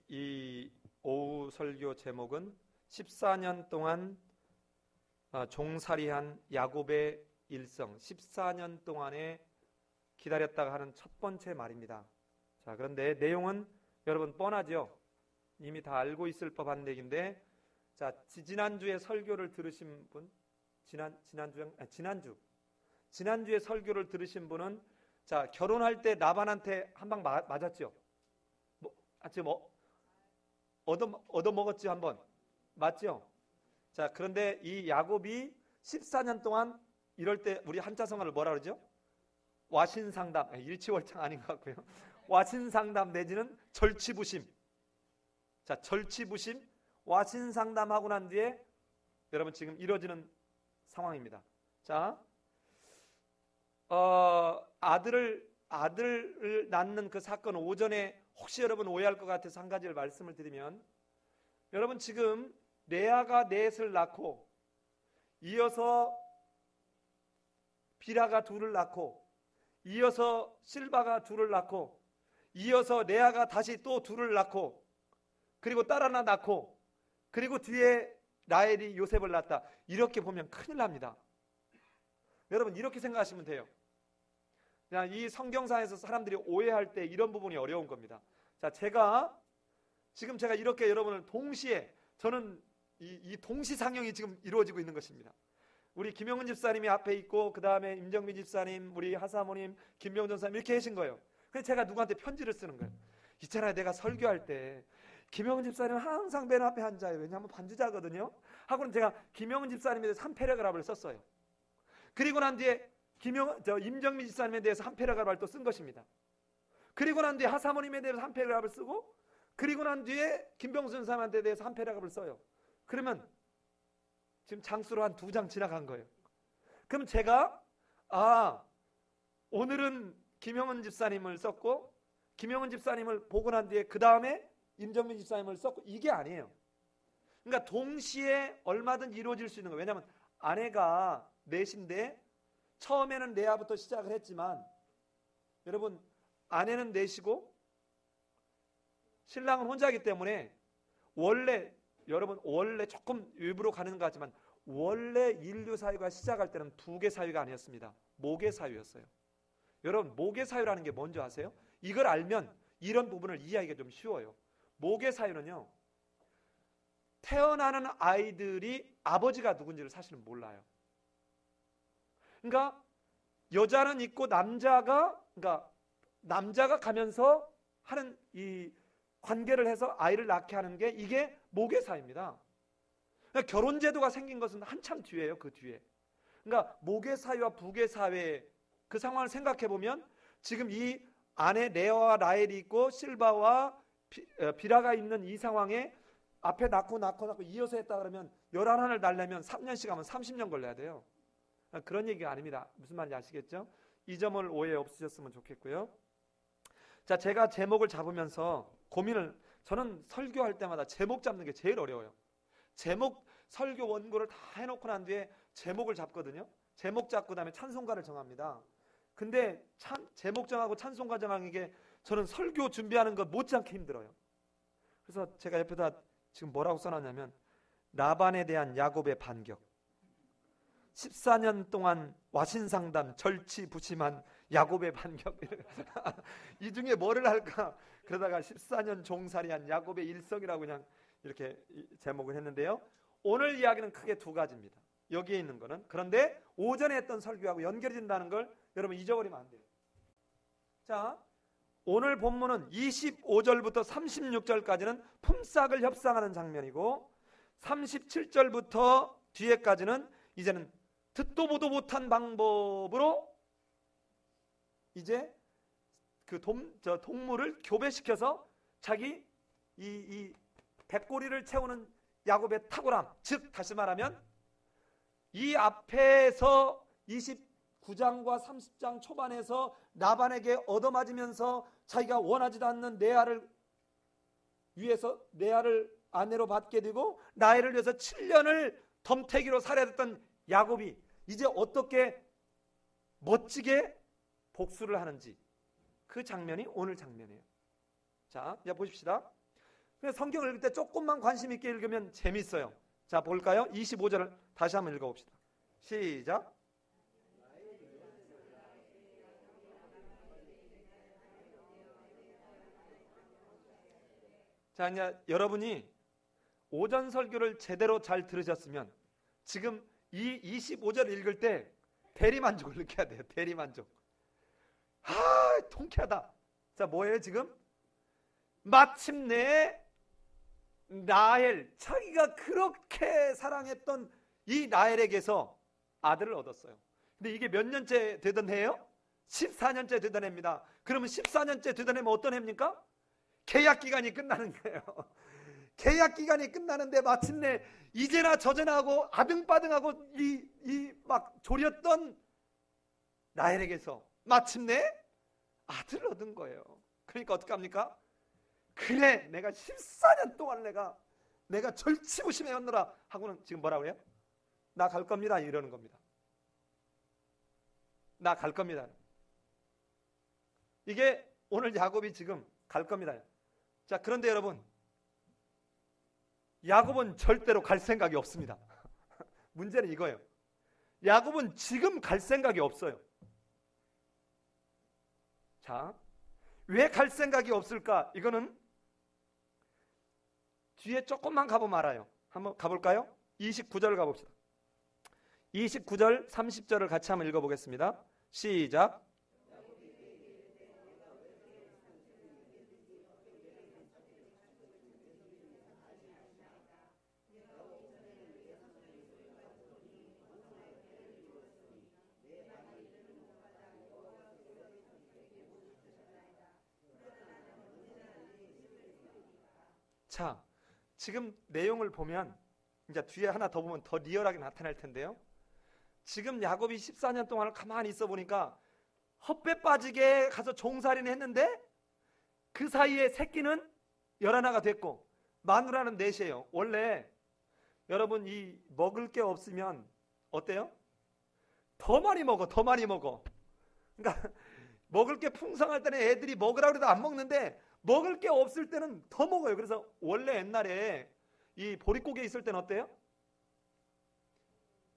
이 오후 설교 제목은 14년 동안 종살이한 야곱의 일성, 14년 동안에 기다렸다가 하는 첫 번째 말입니다. 자, 그런데 내용은 여러분 뻔하죠? 이미 다 알고 있을 법한 얘기인데, 자, 지난주에 설교를 들으신 분, 지난주에 설교를 들으신 분은, 자, 결혼할 때 라반한테 한 방 맞았죠? 지금 얻어먹었죠, 한 번. 맞죠? 자, 그런데 이 야곱이 14년 동안 이럴 때 우리 한자성어를 뭐라 그러죠? 와신상담, 일치월장 아닌 것 같고요. 와신상담 내지는 절치부심. 자, 절치부심, 와신상담하고 난 뒤에 여러분 지금 이루어지는 상황입니다. 자, 아들을 낳는 그 사건 오전에 혹시 여러분 오해할 것 같아서 한 가지를 말씀을 드리면, 여러분 지금 레아가 넷을 낳고 이어서 비라가 둘을 낳고 이어서 실바가 둘을 낳고 이어서 레아가 다시 또 둘을 낳고 그리고 딸 하나 낳고 그리고 뒤에 라헬이 요셉을 낳았다. 이렇게 보면 큰일 납니다. 여러분 이렇게 생각하시면 돼요. 이 성경상에서 사람들이 오해할 때 이런 부분이 어려운 겁니다. 자, 제가 이렇게 여러분을 동시에, 저는 이 동시상영이 지금 이루어지고 있는 것입니다. 우리 김영은 집사님이 앞에 있고 그 다음에 임정민 집사님, 우리 하사모님, 김명전 사님 이렇게 하신 거예요. 그래서 제가 누구한테 편지를 쓰는 거예요. 있잖아요, 내가 설교할 때 김영은 집사님은 항상 맨 앞에 앉아요. 왜냐하면 반주자거든요. 하고는 제가 김영은 집사님에 대해서 한 패러그래프를 썼어요. 그리고 난 뒤에 임정민 집사님에 대해서 한 패러그래프를 또 쓴 것입니다. 그리고 난 뒤에 하사모님에 대해서 한 패러그래프를 쓰고, 그리고 난 뒤에 김병순 사람한테 대해서 한 패러그래프를 써요. 그러면 지금 장수로 한 2장 지나간 거예요. 그럼 제가 오늘은 김영은 집사님을 썼고 김영은 집사님을 보고 난 뒤에 그 다음에 임정민 집사님을 썼고, 이게 아니에요. 그러니까 동시에 얼마든지 이루어질 수 있는 거예요. 왜냐하면 아내가 넷인데 처음에는 레아부터 시작을 했지만, 여러분 아내는 넷이고 신랑은 혼자이기 때문에 원래 조금 일부러 가는 것 같지만 원래 인류 사유가 시작할 때는 2개 사유가 아니었습니다. 목의 사유였어요. 여러분 목의 사유라는 게 뭔지 아세요? 이걸 알면 이런 부분을 이해하기가 좀 쉬워요. 목의 사유는요, 태어나는 아이들이 아버지가 누군지를 사실은 몰라요. 그러니까 여자는 있고 남자가 가면서 하는 이 관계를 해서 아이를 낳게 하는 게 이게 목의 사유입니다. 그러니까 결혼 제도가 생긴 것은 한참 뒤에요. 그 뒤에. 그러니까 목의 사유와 북의 사유의 그 상황을 생각해 보면, 지금 이 안에 레아와 라헬이 있고 실바와 비라가 있는 이 상황에 앞에 낳고 이어서 했다 그러면 11을 낳으려면 3년씩 하면 30년 걸려야 돼요. 그런 얘기가 아닙니다. 무슨 말인지 아시겠죠? 이 점을 오해 없으셨으면 좋겠고요. 자, 제가 제목을 잡으면서 저는 설교할 때마다 제목 잡는 게 제일 어려워요. 설교 원고를 다 해놓고 난 뒤에 제목을 잡거든요. 제목 잡고 그다음에 찬송가를 정합니다. 근데 제목 정하고 찬송가 정하는 게 저는 설교 준비하는 것 못지않게 힘들어요. 그래서 제가 옆에다 지금 뭐라고 써놨냐면, 라반에 대한 야곱의 반격, 14년 동안 와신상담, 절치부심한 야곱의 반격. 이 중에 뭐를 할까? 그러다가 14년 종살이한 야곱의 일성이라고 그냥 이렇게 제목을 했는데요. 오늘 이야기는 크게 2가지입니다. 여기에 있는 거는. 그런데 오전에 했던 설교하고 연결이 된다는 걸 여러분 잊어버리면 안 돼요. 자, 오늘 본문은 25절부터 36절까지는 품삯을 협상하는 장면이고, 37절부터 뒤에까지는 이제는 듣도 보도 못한 방법으로 이제 그 동물을 교배시켜서 자기 이 백골이를 채우는 야곱의 탁월함, 즉 다시 말하면 이 앞에서 29장과 30장 초반에서 라반에게 얻어맞으면서 자기가 원하지도 않는 레아를 위해서 레아를 아내로 받게 되고 라헬을 위해서 7년을 덤태기로 살해했던 야곱이 이제 어떻게 멋지게 복수를 하는지, 그 장면이 오늘 장면이에요. 자, 이제 보십시다. 성경을 읽을 때 조금만 관심 있게 읽으면 재밌어요. 자, 볼까요? 25절을 다시 한번 읽어봅시다. 시작. 자, 이제 여러분이 오전 설교를 제대로 잘 들으셨으면 지금 이 25절 읽을 때 대리만족을 느껴야 돼요. 대리만족. 통쾌하다. 자, 뭐예요 지금? 마침내 라헬, 자기가 그렇게 사랑했던 이 라헬에게서 아들을 얻었어요. 근데 이게 몇 년째 되던 해요? 14년째 되던 해입니다. 그러면 14년째 되던 해면 어떤 해입니까? 계약 기간이 끝나는 거예요. 계약 기간이 끝나는데 마침내 이제나 저제나 하고 아등바등하고 이 막 졸였던 라헬에게서 마침내 아들을 얻은 거예요. 그러니까 어떻게 합니까? 그래, 내가 14년 동안 내가 절치부심해 였노라 하고는 지금 뭐라고 해요? 나 갈 겁니다 이러는 겁니다. 나 갈 겁니다. 이게 오늘 야곱이 지금 갈 겁니다. 자, 그런데 여러분, 야곱은 절대로 갈 생각이 없습니다. 문제는 이거예요. 야곱은 지금 갈 생각이 없어요. 자, 왜 갈 생각이 없을까? 이거는 뒤에 조금만 가보면 알아요. 한번 가볼까요? 29절 가봅시다. 29절 30절을 같이 한번 읽어보겠습니다. 시작. 자, 지금 내용을 보면 이제 뒤에 하나 더 보면 더 리얼하게 나타날 텐데요. 지금 야곱이 14년 동안을 가만히 있어 보니까 헛배 빠지게 가서 종살이는 했는데 그 사이에 새끼는 11가 됐고 마누라는 4이에요. 원래 여러분 이 먹을 게 없으면 어때요? 더 많이 먹어. 그러니까 먹을 게 풍성할 때는 애들이 먹으라고 해도 안 먹는데 먹을 게 없을 때는 더 먹어요. 그래서 원래 옛날에 이 보릿고개 있을 때는 어때요?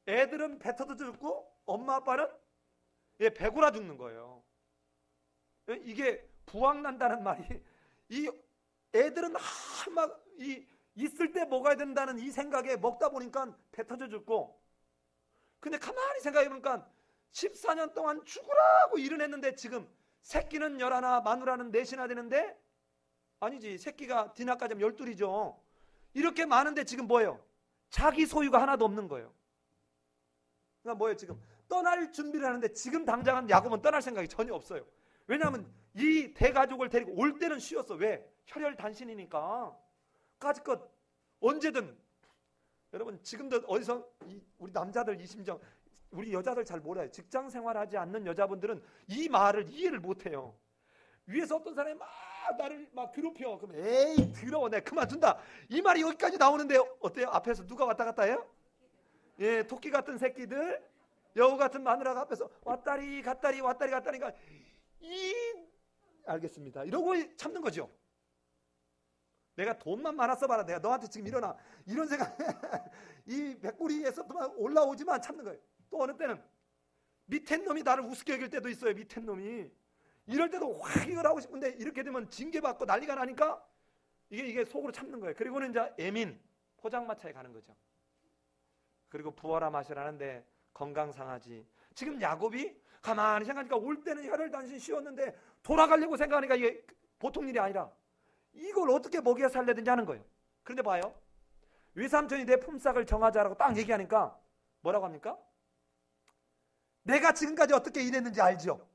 애들은 배 터져 죽고 엄마 아빠는 배고라 죽는 거예요. 이게 부황난다는 말이 이 애들은 막 있을 때 먹어야 된다는 이 생각에 먹다 보니까 배 터져 죽고, 근데 가만히 생각해 보니까 14년 동안 죽으라고 일은 했는데 지금 새끼는 11, 마누라는 4이나 되는데, 아니지, 새끼가 디나까지 하면 12이죠. 이렇게 많은데 지금 뭐예요? 자기 소유가 하나도 없는 거예요. 그러니까 뭐예요? 지금 떠날 준비를 하는데 지금 당장은 야곱은 떠날 생각이 전혀 없어요. 왜냐하면 이 대가족을 데리고 올 때는 쉬웠어. 왜? 혈혈단신이니까 까짓것 언제든. 여러분 지금도 어디서 우리 남자들 이 심정, 우리 여자들 잘 몰라요. 직장 생활하지 않는 여자분들은 이 말을 이해를 못해요. 위에서 어떤 사람이 막 나를 막 괴롭혀. 그럼 에이 더러워, 내가 그만둔다, 이 말이 여기까지 나오는데 어때요? 앞에서 누가 왔다 갔다 해요? 예, 토끼 같은 새끼들, 여우 같은 마누라가 앞에서 왔다리 갔다리 갔다리가 알겠습니다 이러고 참는 거죠. 내가 돈만 많았어 봐라, 내가 너한테 지금 일어나, 이런 생각 이 백구리에서 올라오지만 참는 거예요. 또 어느 때는 밑에 놈이 나를 우습게 여길 때도 있어요. 밑에 놈이 이럴 때도 확 이걸 하고 싶은데 이렇게 되면 징계받고 난리가 나니까 이게 속으로 참는 거예요. 그리고는 이제 애민 포장마차에 가는 거죠. 그리고 부어라 마시라는데 건강 상하지. 지금 야곱이 가만히 생각하니까 올 때는 혈혈단신 쉬웠는데 돌아가려고 생각하니까 이게 보통 일이 아니라 이걸 어떻게 먹여 살려야 되는지 하는 거예요. 그런데 봐요, 외삼촌이 내 품삯을 정하자라고 딱 얘기하니까 뭐라고 합니까? 내가 지금까지 어떻게 일했는지 알죠?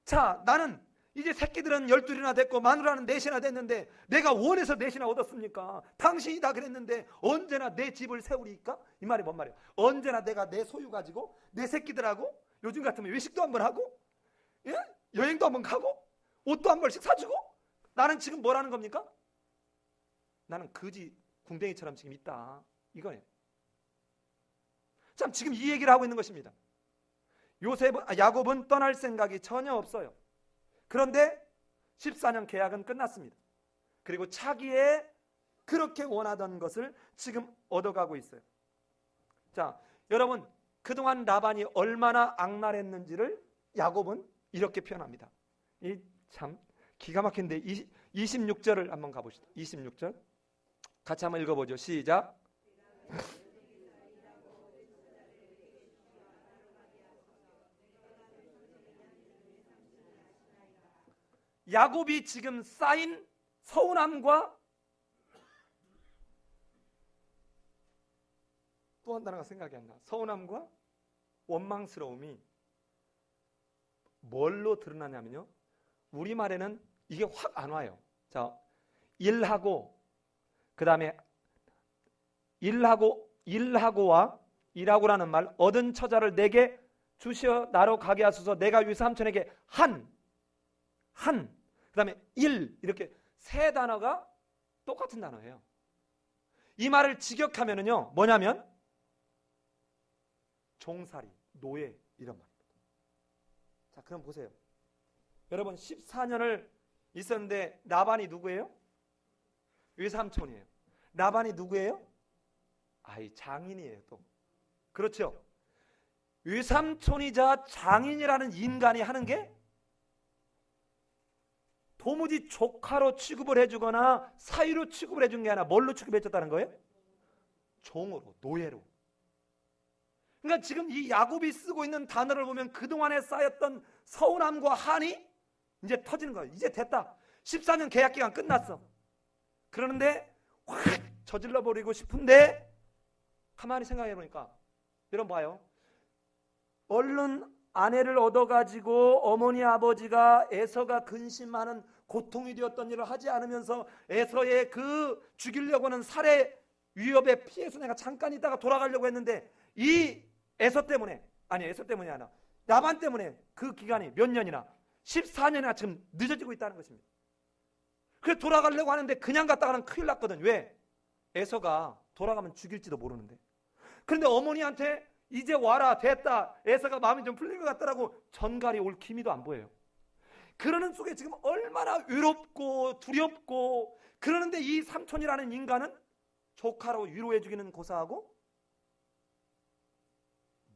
자, 나는 이제 새끼들은 12이나 됐고 마누라는 4이나 됐는데 내가 원해서 4이나 얻었습니까? 당신이 다 그랬는데 언제나 내 집을 세우리까? 이 말이 뭔 말이에요? 언제나 내가 내 소유 가지고 내 새끼들하고 요즘 같으면 외식도 한번 하고, 예? 여행도 한번 가고 옷도 한 벌씩 사주고, 나는 지금 뭐라는 겁니까? 나는 거지 궁뎅이처럼 지금 있다, 이거예요. 참 지금 이 얘기를 하고 있는 것입니다. 야곱은 떠날 생각이 전혀 없어요. 그런데 14년 계약은 끝났습니다. 그리고 자기의 그렇게 원하던 것을 지금 얻어가고 있어요. 자, 여러분, 그동안 라반이 얼마나 악랄했는지를 야곱은 이렇게 표현합니다. 이 참 기가 막힌데 26절을 한번 가보시죠. 26절 같이 한번 읽어보죠. 시작. 야곱이 지금 쌓인 서운함과 또 한 단어가 생각이 안 나. 서운함과 원망스러움이 뭘로 드러나냐면요, 우리말에는 이게 확 안 와요. 자, 일하고 그 다음에 일하고와 일하고라는 말, 얻은 처자를 내게 주시어 나로 가게 하소서. 내가 유삼촌에게 한 그 다음에 일, 이렇게 세 단어가 똑같은 단어예요. 이 말을 직역하면은요 뭐냐면 종살이, 노예, 이런 말입니다. 자, 그럼 보세요. 여러분, 14년을 있었는데 라반이 누구예요? 외삼촌이에요. 라반이 누구예요? 아이, 장인이에요. 또 그렇죠. 외삼촌이자 장인이라는 인간이 하는 게 도무지 조카로 취급을 해주거나 사위로 취급을 해준 게 아니라 뭘로 취급해줬다는 거예요? 종으로, 노예로. 그러니까 지금 이 야곱이 쓰고 있는 단어를 보면 그동안에 쌓였던 서운함과 한이 이제 터지는 거예요. 이제 됐다. 14년 계약 기간 끝났어. 그러는데 확 저질러 버리고 싶은데 가만히 생각해 보니까, 여러분 봐요. 얼른 아내를 얻어가지고 어머니 아버지가 에서가 근심하는 고통이 되었던 일을 하지 않으면서 에서의 그 죽이려고 하는 살해 위협에 피해서 내가 잠깐 있다가 돌아가려고 했는데, 이 에서 때문에, 아니 에서 때문이 아니라 라반 때문에 그 기간이 몇 년이나 14년이나 지금 늦어지고 있다는 것입니다. 그래서 돌아가려고 하는데 그냥 갔다가는 큰일 났거든. 왜? 에서가 돌아가면 죽일지도 모르는데. 그런데 어머니한테 이제 와라, 됐다, 에서가 마음이 좀 풀린 것 같더라고 전갈이 올 기미도 안 보여요. 그러는 속에 지금 얼마나 외롭고 두렵고, 그러는데 이 삼촌이라는 인간은 조카로 위로해 주기는 고사하고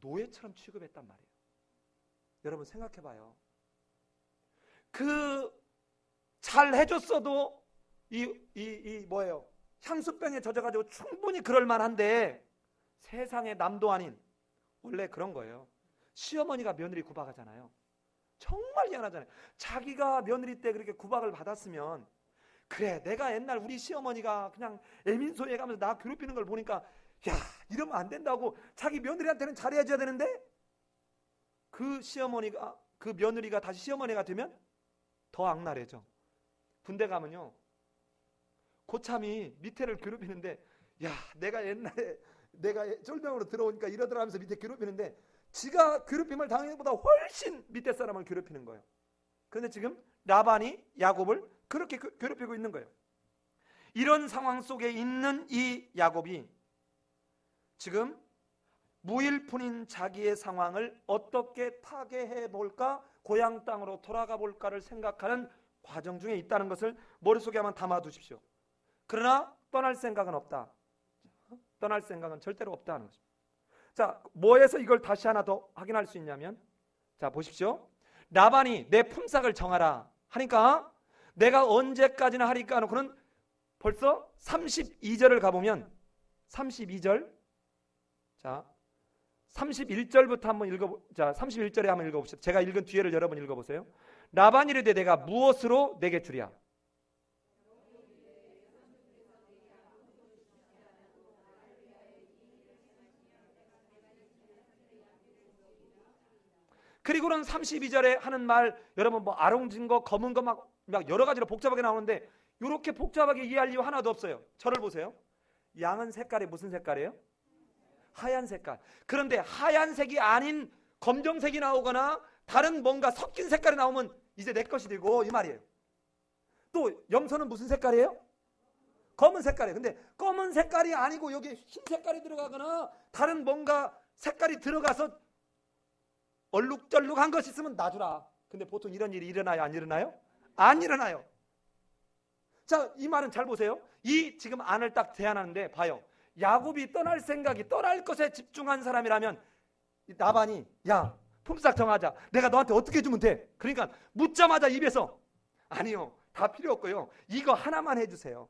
노예처럼 취급했단 말이에요. 여러분 생각해 봐요. 그 잘 해줬어도 뭐예요? 향수병에 젖어가지고 충분히 그럴 만한데, 세상에 남도 아닌, 원래 그런 거예요. 시어머니가 며느리 구박하잖아요. 정말 미안하잖아요. 자기가 며느리 때 그렇게 구박을 받았으면, 그래, 내가 옛날 우리 시어머니가 그냥 애민소리에 가면서 나 괴롭히는 걸 보니까 야, 이러면 안 된다고 자기 며느리한테는 잘해줘야 되는데, 그 시어머니가, 그 며느리가 다시 시어머니가 되면 더 악랄해져. 군대 가면요, 고참이 밑에를 괴롭히는데, 야, 내가 옛날에 내가 쫄병으로 들어오니까 이러더라 하면서 밑에 괴롭히는데, 지가 괴롭힘을 당한 것보다 훨씬 밑에 사람을 괴롭히는 거예요. 그런데 지금 라반이 야곱을 그렇게 괴롭히고 있는 거예요. 이런 상황 속에 있는 이 야곱이 지금 무일푼인 자기의 상황을 어떻게 타개해 볼까, 고향 땅으로 돌아가 볼까를 생각하는 과정 중에 있다는 것을 머릿속에 한번 담아 두십시오. 그러나 떠날 생각은 없다. 떠날 생각은 절대로 없다는 것입니다. 자, 뭐에서 이걸 다시 하나 더 확인할 수 있냐면, 자 보십시오. 라반이 내 품삯을 정하라 하니까 내가 언제까지나 하리까 하고는 벌써 32절을 가보면 32절, 자 31절부터 한번 자 31절에 한번 읽어봅시다. 제가 읽은 뒤에를 여러분 읽어보세요. 라반이 이르되 내가 무엇으로 내게 주랴? 그리고는 32절에 하는 말, 여러분 뭐 아롱진 거, 검은 거 막 여러 가지로 복잡하게 나오는데, 이렇게 복잡하게 이해할 이유 하나도 없어요. 저를 보세요. 양은 색깔이 무슨 색깔이에요? 하얀 색깔. 그런데 하얀색이 아닌 검정색이 나오거나 다른 뭔가 섞인 색깔이 나오면 이제 내 것이 되고, 이 말이에요. 또 염소는 무슨 색깔이에요? 검은 색깔이에요. 근데 검은 색깔이 아니고 여기 흰 색깔이 들어가거나 다른 뭔가 색깔이 들어가서 얼룩덜룩한 것이 있으면 놔주라. 근데 보통 이런 일이 일어나요? 안 일어나요? 안 일어나요. 자, 이 말은 잘 보세요. 이 지금 안을 딱 제안하는데 봐요. 야곱이 떠날 생각이 떠날 것에 집중한 사람이라면 라반이 야 품삯 정하자. 내가 너한테 어떻게 주면 돼? 그러니까 묻자마자 입에서 아니요. 다 필요 없고요. 이거 하나만 해주세요.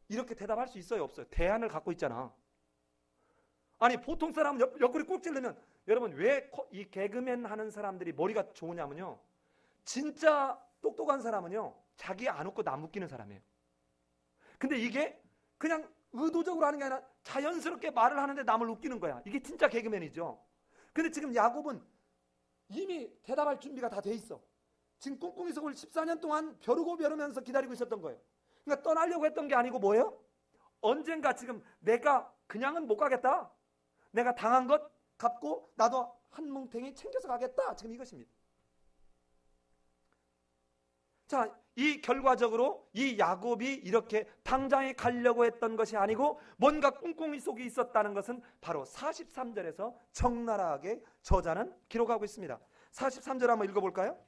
이렇게 대답할 수 있어요? 없어요? 대안을 갖고 있잖아. 아니 보통 사람은 옆구리 꾹 찔르면 여러분 왜 이 개그맨 하는 사람들이 머리가 좋으냐면요. 진짜 똑똑한 사람은요. 자기 안 웃고 남 웃기는 사람이에요. 근데 이게 그냥 의도적으로 하는 게 아니라 자연스럽게 말을 하는데 남을 웃기는 거야. 이게 진짜 개그맨이죠. 근데 지금 야곱은 이미 대답할 준비가 다 돼 있어. 지금 꿍꿍이 속을 14년 동안 벼르고 벼르면서 기다리고 있었던 거예요. 그러니까 떠나려고 했던 게 아니고 뭐예요? 언젠가 지금 내가 그냥은 못 가겠다. 내가 당한 것 갚고 나도 한 뭉탱이 챙겨서 가겠다. 지금 이것입니다. 자, 이 결과적으로 이 야곱이 이렇게 당장에 가려고 했던 것이 아니고 뭔가 꿍꿍이 속에 있었다는 것은 바로 43절에서 적나라하게 저자는 기록하고 있습니다. 43절 한번 읽어볼까요?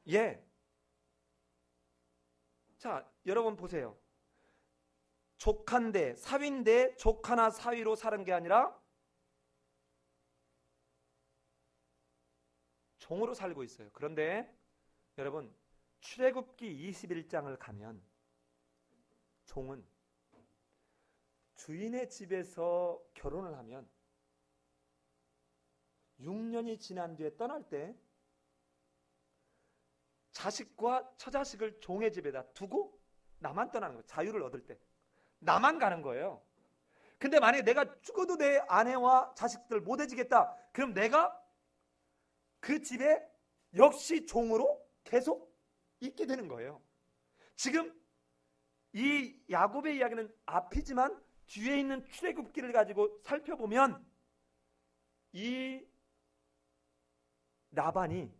예. 자, 여러분 보세요. 족한데 사위인데 족하나 사위로 사는 게 아니라 종으로 살고 있어요. 그런데 여러분 출애굽기 21장을 가면 종은 주인의 집에서 결혼을 하면 6년이 지난 뒤에 떠날 때 자식과 처자식을 종의 집에다 두고 나만 떠나는 거예요. 자유를 얻을 때 나만 가는 거예요. 근데 만약에 내가 죽어도 내 아내와 자식들 못 해주겠다. 그럼 내가 그 집에 역시 종으로 계속 있게 되는 거예요. 지금 이 야곱의 이야기는 앞이지만 뒤에 있는 출애굽기를 가지고 살펴보면 이 라반이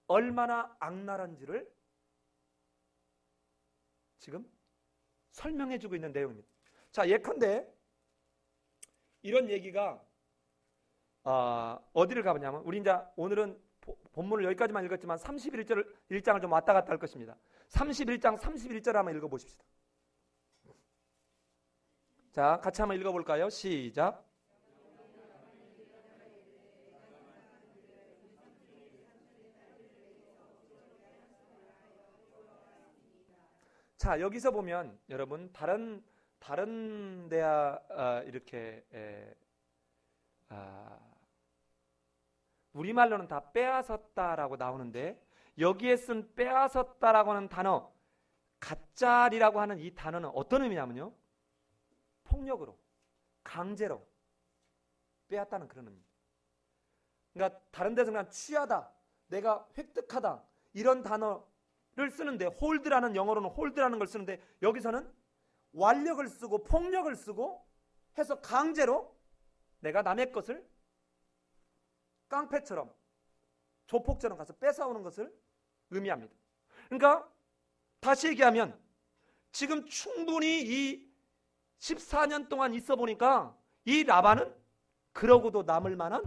얼마나 악랄한지를 지금 설명해주고 있는 내용입니다. 자, 예컨대 이런 얘기가 어디를 가보냐면 우리 이제 오늘은 본문을 여기까지만 읽었지만 31장을 좀 왔다 갔다 할 것입니다. 31장 31절 한번 읽어보십시다. 자, 같이 한번 읽어볼까요? 시작. 자, 여기서 보면 여러분 다른 데야 이렇게 우리말로는 다 빼앗았다라고 나오는데 여기에 쓴 빼앗았다라고 하는 단어 가짜리라고 하는 이 단어는 어떤 의미냐면요. 폭력으로 강제로 빼앗다는 그런 의미입니다. 그러니까 다른 데서 그냥 취하다, 내가 획득하다 이런 단어를 쓰는데 홀드라는 영어로는 홀드라는 걸 쓰는데 여기서는 완력을 쓰고 폭력을 쓰고 해서 강제로 내가 남의 것을 깡패처럼 조폭처럼 가서 뺏어오는 것을 의미합니다. 그러니까 다시 얘기하면 지금 충분히 이 14년 동안 있어 보니까 이 라반은 그러고도 남을 만한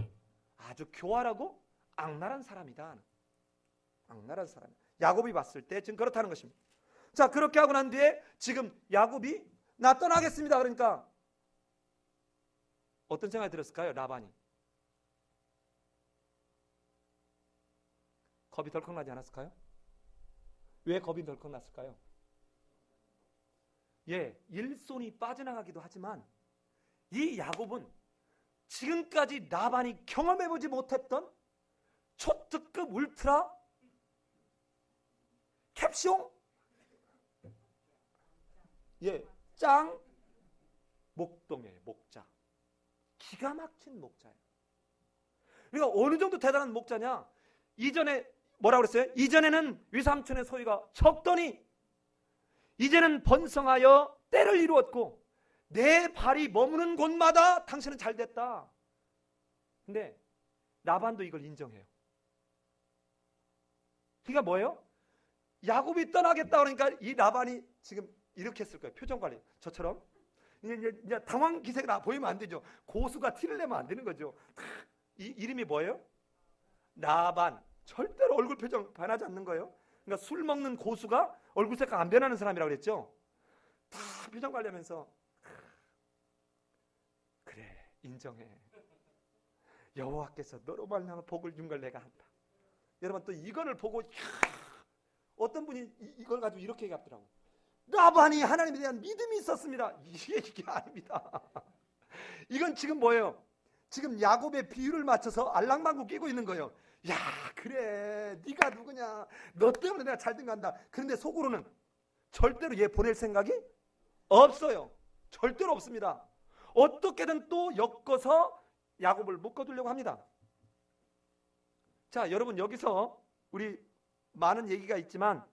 아주 교활하고 악랄한 사람이다. 악랄한 사람. 야곱이 봤을 때 지금 그렇다는 것입니다. 자, 그렇게 하고 난 뒤에 지금 야곱이 나 떠나겠습니다. 그러니까 어떤 생각이 들었을까요? 라반이. 겁이 덜컥 나지 않았을까요? 왜 겁이 덜컥 났을까요? 예, 일손이 빠져나가기도 하지만 이 야곱은 지금까지 라반이 경험해보지 못했던 초특급 울트라 캡숑 짱 목동이에요. 목자. 기가 막힌 목자예요. 그러니까 어느 정도 대단한 목자냐? 이전에 뭐라고 그랬어요? 이전에는 위삼촌의 소유가 적더니 이제는 번성하여 때를 이루었고 내 발이 머무는 곳마다 당신은 잘 됐다. 근데 라반도 이걸 인정해요. 그러니까 뭐예요? 야곱이 떠나겠다 그러니까 이 라반이 지금 이렇게 했을 거예요. 표정 관리. 저처럼 이제 당황 기색이 보이면 안 되죠. 고수가 티를 내면 안 되는 거죠. 이 이름이 뭐예요? 라반. 절대로 얼굴 표정 변하지 않는 거예요. 그러니까 술 먹는 고수가 얼굴 색깔 안 변하는 사람이라고 그랬죠. 다 표정 관리하면서 그래 인정해. 여호와께서 너로 말미암아 복을 준 걸 내가 한다. 여러분 또 이거를 보고 어떤 분이 이걸 가지고 이렇게 얘기하더라고. 라반이 하나님에 대한 믿음이 있었습니다. 이게 아닙니다. 이건 지금 뭐예요? 지금 야곱의 비유를 맞춰서 알랑방구 끼고 있는 거예요. 야 그래 네가 누구냐, 너 때문에 내가 잘된 간다. 그런데 속으로는 절대로 얘 보낼 생각이 없어요. 절대로 없습니다. 어떻게든 또 엮어서 야곱을 묶어두려고 합니다. 자 여러분 여기서 우리 많은 얘기가 있지만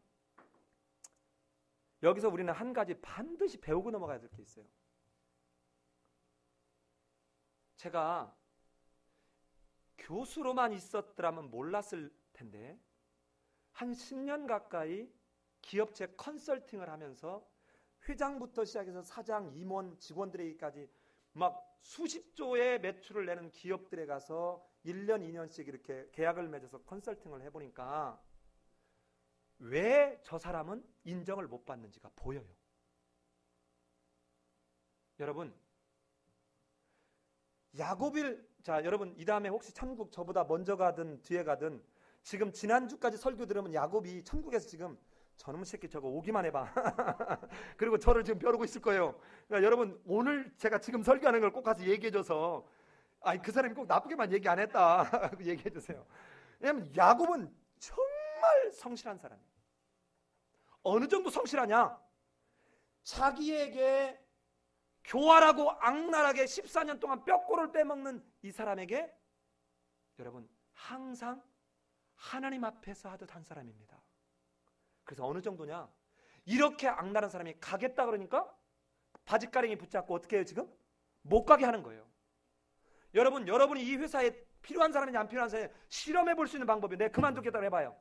여기서 우리는 한 가지 반드시 배우고 넘어가야 될 게 있어요. 제가 교수로만 있었더라면 몰랐을 텐데 한 10년 가까이 기업체 컨설팅을 하면서 회장부터 시작해서 사장, 임원, 직원들에게까지 막 수십조의 매출을 내는 기업들에 가서 1년, 2년씩 이렇게 계약을 맺어서 컨설팅을 해보니까 왜 저 사람은 인정을 못 받는지가 보여요. 여러분 자 여러분 이 다음에 혹시 천국 저보다 먼저 가든 뒤에 가든 지금 지난주까지 설교 들으면 야곱이 천국에서 지금 저놈의 새끼 저거 오기만 해봐 그리고 저를 지금 벼르고 있을 거예요. 그러니까 여러분 오늘 제가 지금 설교하는 걸 꼭 가서 얘기해줘서 그 사람이 꼭 나쁘게만 얘기 안 했다 얘기해주세요. 왜냐하면 야곱은 정말 성실한 사람이에요. 어느 정도 성실하냐, 자기에게 교활하고 악랄하게 14년 동안 뼈골을 빼먹는 이 사람에게 여러분 항상 하나님 앞에서 하듯 한 사람입니다. 그래서 어느 정도냐, 이렇게 악랄한 사람이 가겠다 그러니까 바짓가랭이 붙잡고 어떻게 해요? 지금 못 가게 하는 거예요. 여러분이 이 회사에 필요한 사람이냐 안 필요한 사람이냐 실험해 볼 수 있는 방법이 내가 그만두겠다고 해봐요.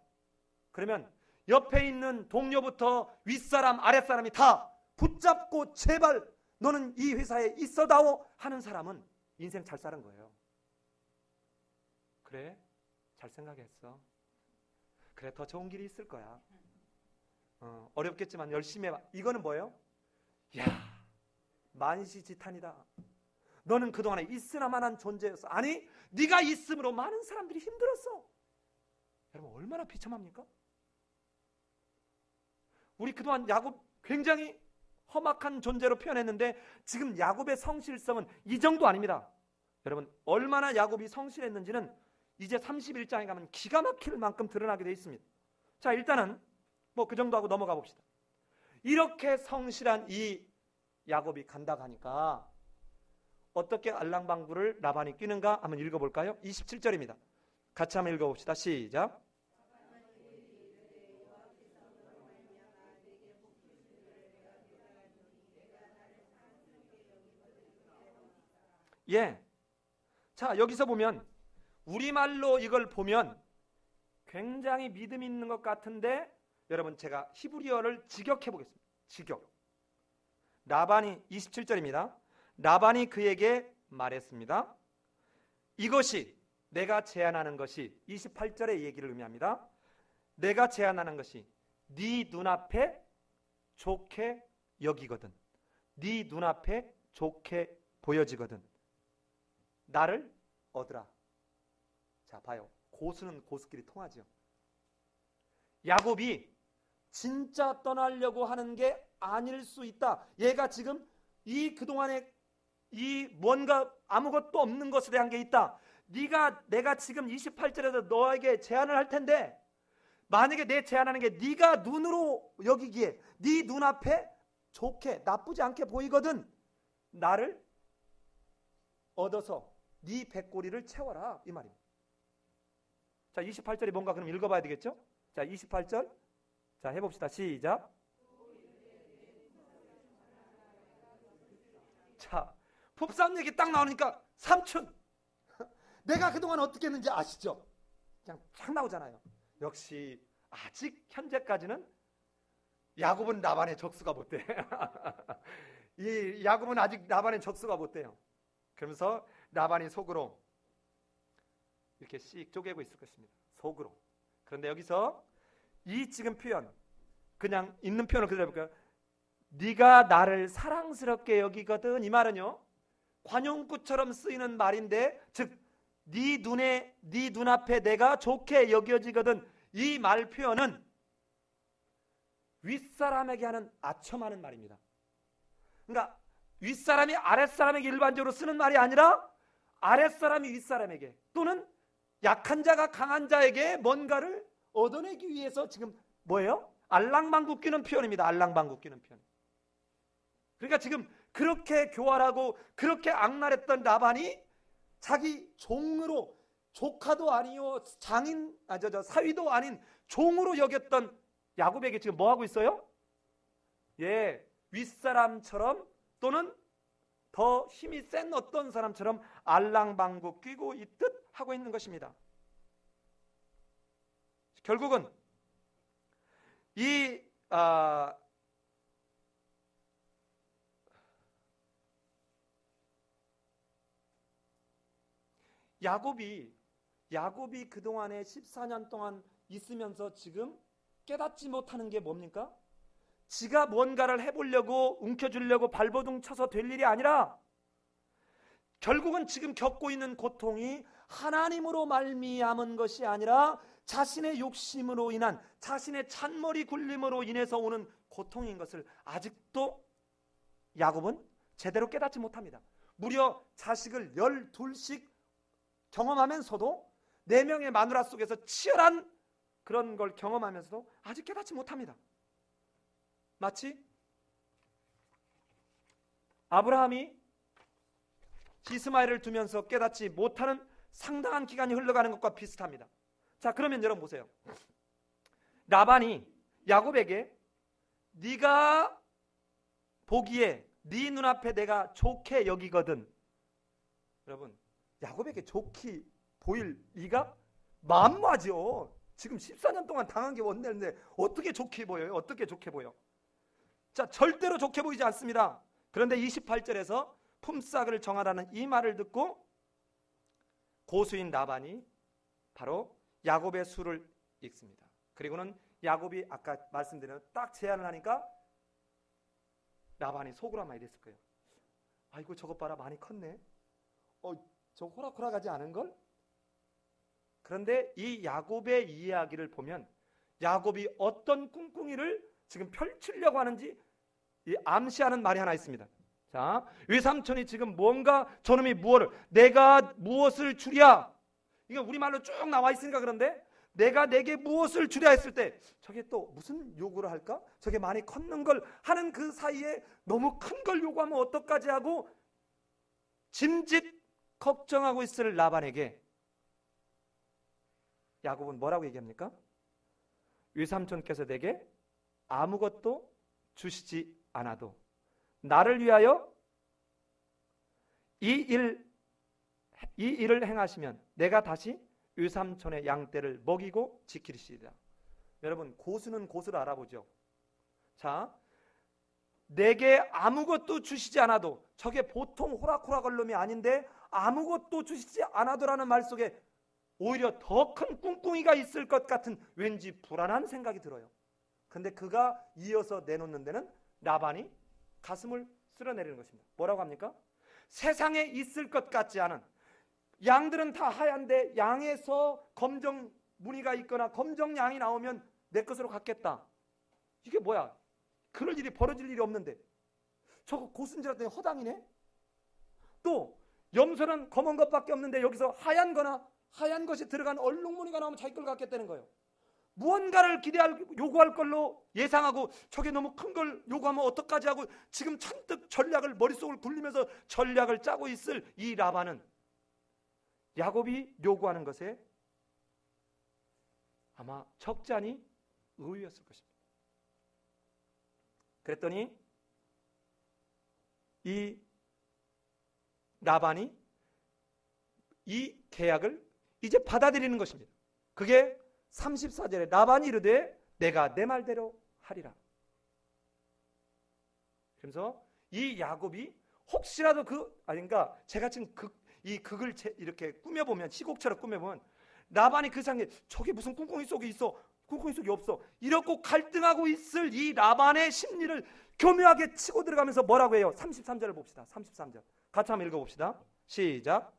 그러면 옆에 있는 동료부터 윗사람 아랫사람이 다 붙잡고 제발 너는 이 회사에 있어다오 하는 사람은 인생 잘 사는 거예요. 그래? 잘 생각했어. 그래 더 좋은 길이 있을 거야. 어렵겠지만 열심히 해봐. 이거는 뭐예요? 야 만시지탄이다. 너는 그동안에 있으나마난 존재였어. 아니 네가 있음으로 많은 사람들이 힘들었어. 여러분 얼마나 비참합니까? 우리 그동안 야곱 굉장히 험악한 존재로 표현했는데 지금 야곱의 성실성은 이 정도 아닙니다. 여러분 얼마나 야곱이 성실했는지는 이제 31장에 가면 기가 막힐 만큼 드러나게 되어 있습니다. 자 일단은 뭐 그 정도 하고 넘어가 봅시다. 이렇게 성실한 이 야곱이 간다 가니까 어떻게 알랑방구를 라반이 끼는가 한번 읽어볼까요? 27절입니다. 같이 한번 읽어봅시다. 시작. 예. 자 여기서 보면 우리말로 이걸 보면 굉장히 믿음 있는 것 같은데 여러분 제가 히브리어를 직역해 보겠습니다. 직역. 라반이 27절입니다. 라반이 그에게 말했습니다. 이것이 내가 제안하는 것이 28절의 얘기를 의미합니다. 내가 제안하는 것이 네 눈앞에 좋게 여기거든. 네 눈앞에 좋게 보여지거든. 나를 얻으라. 자 봐요. 고수는 고수끼리 통하죠. 야곱이 진짜 떠나려고 하는 게 아닐 수 있다. 얘가 지금 이 그동안에 이 뭔가 아무것도 없는 것에 대한 게 있다. 내가 지금 28절에서 너에게 제안을 할 텐데 만약에 내 제안하는 게 네가 눈으로 여기기에 네 눈앞에 좋게 나쁘지 않게 보이거든. 나를 얻어서 네 백고리를 채워라 이 말입니다. 자 28절이 뭔가 그럼 읽어봐야 되겠죠? 자 28절 자 해봅시다. 시작. 자 풋산 얘기 딱 나오니까 삼촌 내가 그동안 어떻게 했는지 아시죠? 그냥 쫙 나오잖아요. 역시 아직 현재까지는 야곱은 라반의 적수가 못 돼. 이 야곱은 아직 라반의 적수가 못 돼요. 그러면서 라반이 속으로 이렇게 씩 쪼개고 있을 것입니다. 속으로. 그런데 여기서 이 지금 표현, 그냥 있는 표현을 그대로 해볼까요? 네가 나를 사랑스럽게 여기거든. 이 말은요, 관용구처럼 쓰이는 말인데, 즉 네 눈앞에 내가 좋게 여겨지거든. 이 말 표현은 윗사람에게 하는 아첨하는 말입니다. 그러니까 윗사람이 아랫사람에게 일반적으로 쓰는 말이 아니라 아랫사람이 윗사람에게, 또는 약한 자가 강한 자에게 뭔가를 얻어내기 위해서 지금 뭐예요? 알랑방구 끼는 표현입니다. 알랑방구 끼는 표현. 그러니까 지금 그렇게 교활하고 그렇게 악랄했던 라반이 자기 종으로, 조카도 아니요 장인, 사위도 아닌 종으로 여겼던 야곱에게 지금 뭐 하고 있어요? 예, 윗사람처럼 또는 더 힘이 센 어떤 사람처럼 알랑방구 끼고 있듯 하고 있는 것입니다. 결국은 이 야곱이 그동안에 14년 동안 있으면서 지금 깨닫지 못하는 게 뭡니까? 지가 뭔가를 해보려고 움켜쥐려고 발버둥 쳐서 될 일이 아니라 결국은 지금 겪고 있는 고통이 하나님으로 말미암은 것이 아니라 자신의 욕심으로 인한, 자신의 찬머리 굴림으로 인해서 오는 고통인 것을 아직도 야곱은 제대로 깨닫지 못합니다. 무려 자식을 12씩 경험하면서도 4명의 마누라 속에서 치열한 그런 걸 경험하면서도 아직 깨닫지 못합니다. 마치 아브라함이 이스마엘을 두면서 깨닫지 못하는 상당한 기간이 흘러가는 것과 비슷합니다. 자, 그러면 여러분 보세요. 라반이 야곱에게 네가 보기에 네 눈앞에 내가 좋게 여기거든. 여러분, 야곱에게 좋게 보일 리가 만무하죠. 지금 14년 동안 당한 게 원내인데 어떻게 좋게 보여요? 어떻게 좋게 보여? 자, 절대로 좋게 보이지 않습니다. 그런데 28절에서 품삯을 정하라는 이 말을 듣고 고수인 라반이 바로 야곱의 수를 읽습니다. 그리고는 야곱이 아까 말씀드린 딱 제안을 하니까 라반이 속으로 아마 이랬을 거예요. 아이고, 저것 봐라, 많이 컸네. 저 호락호락하지 않은걸? 그런데 이 야곱의 이야기를 보면 야곱이 어떤 꿍꿍이를 지금 펼치려고 하는지 암시하는 말이 하나 있습니다. 자, 외삼촌이 지금 뭔가 저놈이 내가 무엇을 주랴, 이거 우리말로 쭉 나와 있으니까 그런데 내가 내게 무엇을 주랴 했을 때 저게 또 무슨 요구를 할까? 저게 많이 컸는 걸 하는 그 사이에 너무 큰 걸 요구하면 어떡하지 하고 짐짓 걱정하고 있을 라반에게 야곱은 뭐라고 얘기합니까? 외삼촌께서 내게 아무것도 주시지 않아도 나를 위하여 이 일을 행하시면 내가 다시 외삼촌의 양떼를 먹이고 지키리시리라. 여러분, 고수는 고수를 알아보죠. 자, 내게 아무것도 주시지 않아도, 저게 보통 호락호락할 놈이 아닌데 아무것도 주시지 않아도라는 말 속에 오히려 더 큰 꿍꿍이가 있을 것 같은 왠지 불안한 생각이 들어요. 근데 그가 이어서 내놓는 데는 라반이 가슴을 쓸어내리는 것입니다. 뭐라고 합니까? 세상에 있을 것 같지 않은, 양들은 다 하얀데 양에서 검정 무늬가 있거나 검정 양이 나오면 내 것으로 갖겠다. 이게 뭐야? 그럴 일이 벌어질 일이 없는데 저거 고순지라 허당이네. 또 염소는 검은 것밖에 없는데 여기서 하얀 것이 들어간 얼룩무늬가 나오면 자기 걸 갖겠다는 거예요. 무언가를 요구할 걸로 예상하고 저게 너무 큰 걸 요구하면 어떡하지 하고 지금 잔뜩 전략을 머릿속을 굴리면서 전략을 짜고 있을 이 라반은 야곱이 요구하는 것에 아마 적지 않이 의외였을 것입니다. 그랬더니 이 라반이 이 계약을 이제 받아들이는 것입니다. 그게 34절에 라반이 이르되 내가 내 말대로 하리라. 그래서 이 야곱이 혹시라도 그러니까 제가 지금 이 극을 이렇게 꾸며보면, 시곡처럼 꾸며보면 라반이 그 상에 저게 무슨 꿍꿍이 속이 있어, 꿍꿍이 속이 없어, 이렇고 갈등하고 있을 이 라반의 심리를 교묘하게 치고 들어가면서 뭐라고 해요? 33절을 봅시다. 33절 같이 한번 읽어봅시다. 시작.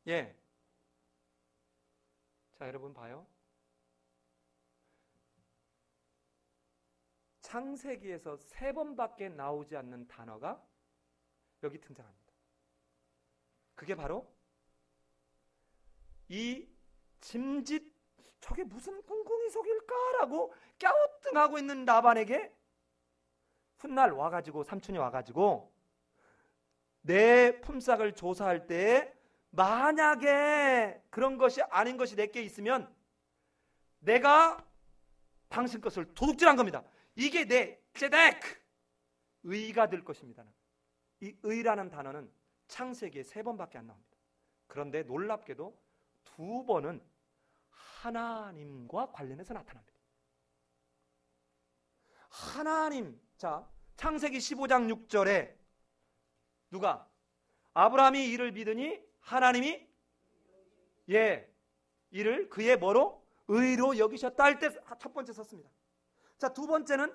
예. 자, 여러분 봐요. 창세기에서 3번밖에 나오지 않는 단어가 여기 등장합니다. 그게 바로 이 짐짓, 저게 무슨 꿍꿍이 속일까라고 갸우뚱하고 있는 라반에게 훗날 와가지고, 삼촌이 와가지고 내 품삯을 조사할 때 만약에 그런 것이 아닌 것이 내게 있으면 내가 당신 것을 도둑질한 겁니다. 이게 내 제덱 의가 될 것입니다. 이 의라는 단어는 창세기에 3번밖에 안 나옵니다. 그런데 놀랍게도 2번은 하나님과 관련해서 나타납니다. 하나님, 자, 창세기 15장 6절에 누가? 아브라함이 이를 믿으니 하나님이 이를 그의 뭐로? 의로 여기셨다 할 때 첫 번째 썼습니다. 자, 두 번째는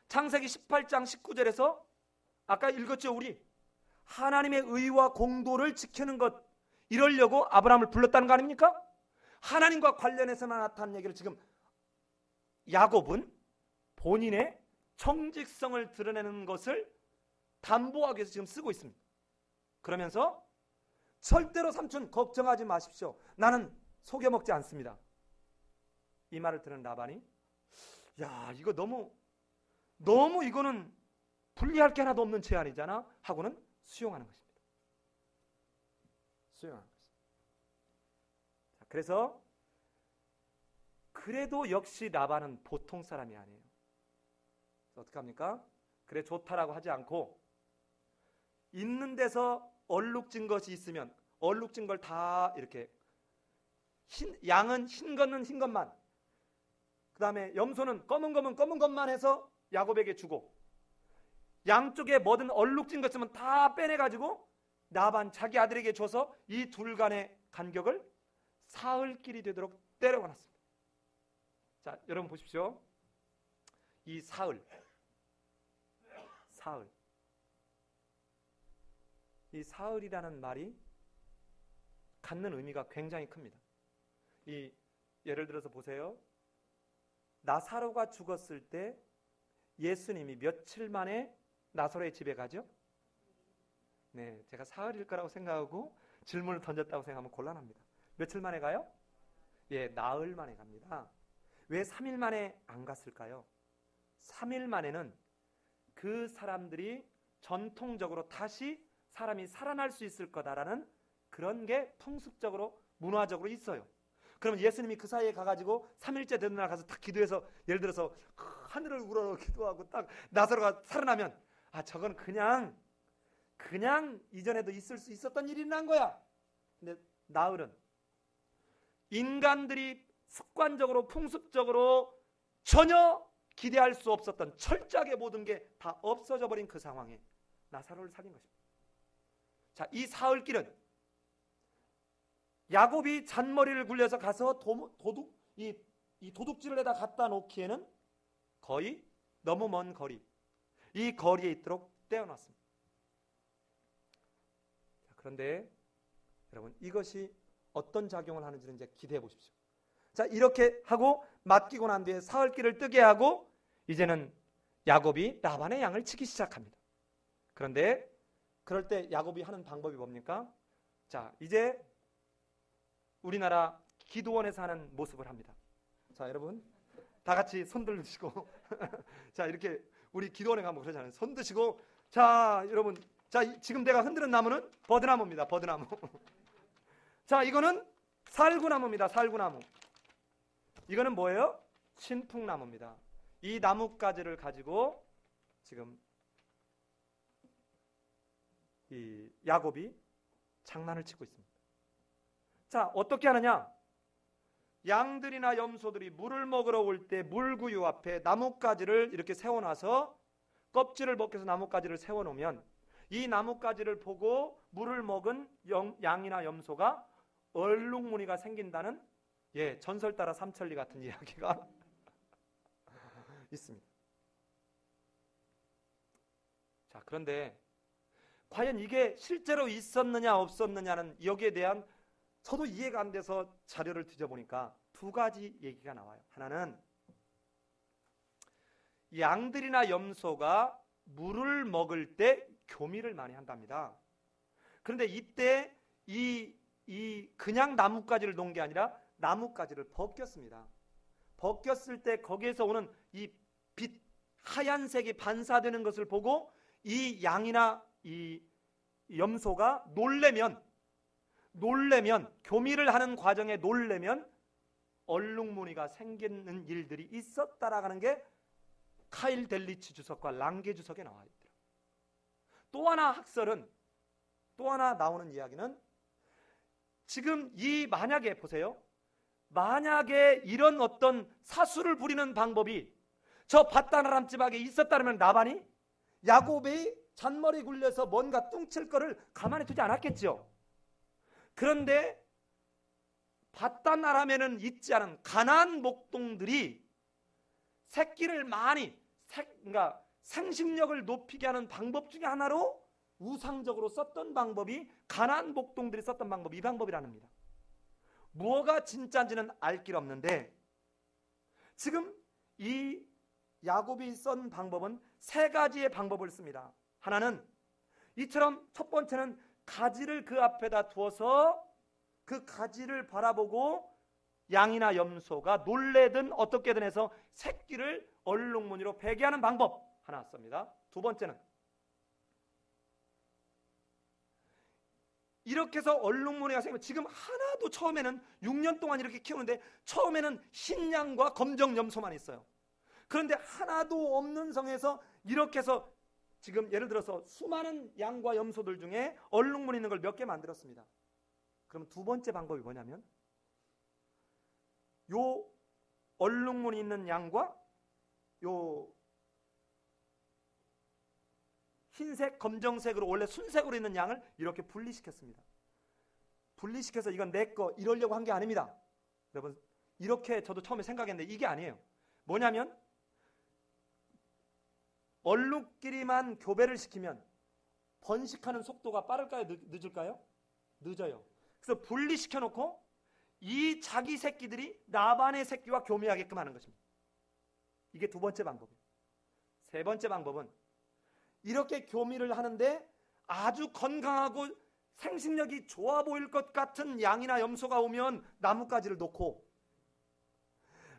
창세기 18장 19절에서 아까 읽었죠, 우리? 하나님의 의와 공도를 지키는 것, 이러려고 아브라함을 불렀다는 거 아닙니까? 하나님과 관련해서만 나타난 얘기를 지금 야곱은 본인의 청직성을 드러내는 것을 담보하기 위해서 지금 쓰고 있습니다. 그러면서 절대로 삼촌 걱정하지 마십시오. 나는 속여먹지 않습니다. 이 말을 들은 라반이 야, 이거 너무 이거는 분리할 게 하나도 없는 제안이잖아 하고는 수용하는 것입니다. 수용하는 것입니다. 자, 그래서 그래도 역시 라반은 보통 사람이 아니에요. 어떻게 합니까? 그래 좋다라고 하지 않고 있는 데서 얼룩진 것이 있으면 얼룩진 걸 다 이렇게 양은 흰 거는 흰 것만, 그 다음에 염소는 검은 것만 해서 야곱에게 주고, 양쪽에 뭐든 얼룩진 것 있으면 다 빼내가지고 라반 자기 아들에게 줘서 이 둘 간의 간격을 사흘길이 되도록 때려가 놨습니다. 자, 여러분 보십시오. 이 사흘, 이 사흘이라는 말이 갖는 의미가 굉장히 큽니다. 이 예를 들어서 보세요. 나사로가 죽었을 때 예수님이 며칠 만에 나사로의 집에 가죠? 네, 제가 사흘일 거라고 생각하고 질문을 던졌다고 생각하면 곤란합니다. 며칠 만에 가요? 예, 나흘 만에 갑니다. 왜 3일 만에 안 갔을까요? 3일 만에는 그 사람들이 전통적으로 다시 사람이 살아날 수 있을 거다라는 그런 게 풍습적으로, 문화적으로 있어요. 그러면 예수님이 그 사이에 가가지고 3일째 되는 날 가서 딱 기도해서, 예를 들어서 하늘을 우러러 기도하고 딱 나사로가 살아나면 아, 저건 그냥 이전에도 있을 수 있었던 일이란 거야. 근데 나흘은 인간들이 습관적으로, 풍습적으로 전혀 기대할 수 없었던 철저하게 모든 게 다 없어져 버린 그 상황에 나사로를 살린 것입니다. 자, 이 사흘길은 야곱이 잔머리를 굴려서 가서 이 도둑질을 해다 갖다 놓기에는 거의 너무 먼 거리, 이 거리에 있도록 떼어놨습니다. 자, 그런데 여러분, 이것이 어떤 작용을 하는지는 이제 기대해 보십시오. 자, 이렇게 하고 맡기고 난 뒤에 사흘길을 뜨게 하고 이제는 야곱이 라반의 양을 치기 시작합니다. 그런데 그럴 때 야곱이 하는 방법이 뭡니까? 자, 이제 우리나라 기도원에서 하는 모습을 합니다. 자, 여러분 다 같이 손 들으시고 자, 이렇게 우리 기도원에 가면 그러잖아요. 손 드시고, 자, 여러분, 자, 지금 내가 흔드는 나무는 버드나무입니다. 버드나무. 자, 이거는 살구나무입니다. 살구나무. 이거는 뭐예요? 신풍나무입니다. 이 나뭇가지를 가지고 지금 이 야곱이 장난을 치고 있습니다. 자, 어떻게 하느냐? 양들이나 염소들이 물을 먹으러 올 때 물구유 앞에 나뭇가지를 이렇게 세워놔서 껍질을 벗겨서 나뭇가지를 세워놓으면 이 나뭇가지를 보고 물을 먹은 양이나 염소가 얼룩무늬가 생긴다는 전설 따라 삼천리 같은 이야기가 있습니다. 자, 그런데 과연 이게 실제로 있었느냐 없었느냐는 여기에 대한 저도 이해가 안 돼서 자료를 뒤져보니까 두 가지 얘기가 나와요. 하나는 양들이나 염소가 물을 먹을 때 교미를 많이 한답니다. 그런데 이때 이 그냥 나뭇가지를 놓은 게 아니라 나뭇가지를 벗겼습니다. 벗겼을 때 거기에서 오는 이 빛 하얀색이 반사되는 것을 보고 이 양이나 이 염소가 놀래면 교미를 하는 과정에 놀래면 얼룩무늬가 생기는 일들이 있었다라는 게 카일 델리치 주석과 랑게 주석에 나와 있더라고요. 또 하나 나오는 이야기는 지금 만약에 보세요. 만약에 이런 어떤 사수를 부리는 방법이 저 밧다나람 집안에 있었다면 라반이 야곱이 잔머리 굴려서 뭔가 뚱칠 거를 가만히 두지 않았겠죠. 그런데 밧다나람에는 있지 않은 가나안 목동들이 새끼를 많이 그러니까 생식력을 높이게 하는 방법 중에 하나로 우상적으로 썼던 방법이 가나안 목동들이 썼던 방법이 이 방법이랍니다. 무엇가 진짜인지는 알 길 없는데 지금 이 야곱이 쓴 방법은 세 가지의 방법을 씁니다. 하나는 이처럼 첫 번째는 가지를 그 앞에다 두어서 그 가지를 바라보고 양이나 염소가 놀래든 어떻게든 해서 새끼를 얼룩무늬로 베게 하는 방법 하나 씁니다. 두 번째는 이렇게 해서 얼룩무늬가 생기면 지금 하나도 처음에는 6년 동안 이렇게 키우는데 처음에는 흰양과 검정 염소만 있어요. 그런데 하나도 없는 성에서 이렇게 해서 지금 예를 들어서 수많은 양과 염소들 중에 얼룩무늬 있는 걸 몇 개 만들었습니다. 그럼 두 번째 방법이 뭐냐면 요 얼룩무늬 있는 양과 요 흰색, 검정색으로 원래 순색으로 있는 양을 이렇게 분리시켰습니다. 분리시켜서 이건 내 거 이러려고 한 게 아닙니다. 여러분 이렇게 저도 처음에 생각했는데 이게 아니에요. 뭐냐면 얼룩끼리만 교배를 시키면 번식하는 속도가 빠를까요? 늦을까요? 늦어요. 그래서 분리시켜 놓고 이 자기 새끼들이 라반의 새끼와 교미하게끔 하는 것입니다. 이게 두 번째 방법이에요. 세 번째 방법은 이렇게 교미를 하는데 아주 건강하고 생식력이 좋아 보일 것 같은 양이나 염소가 오면 나뭇가지를 놓고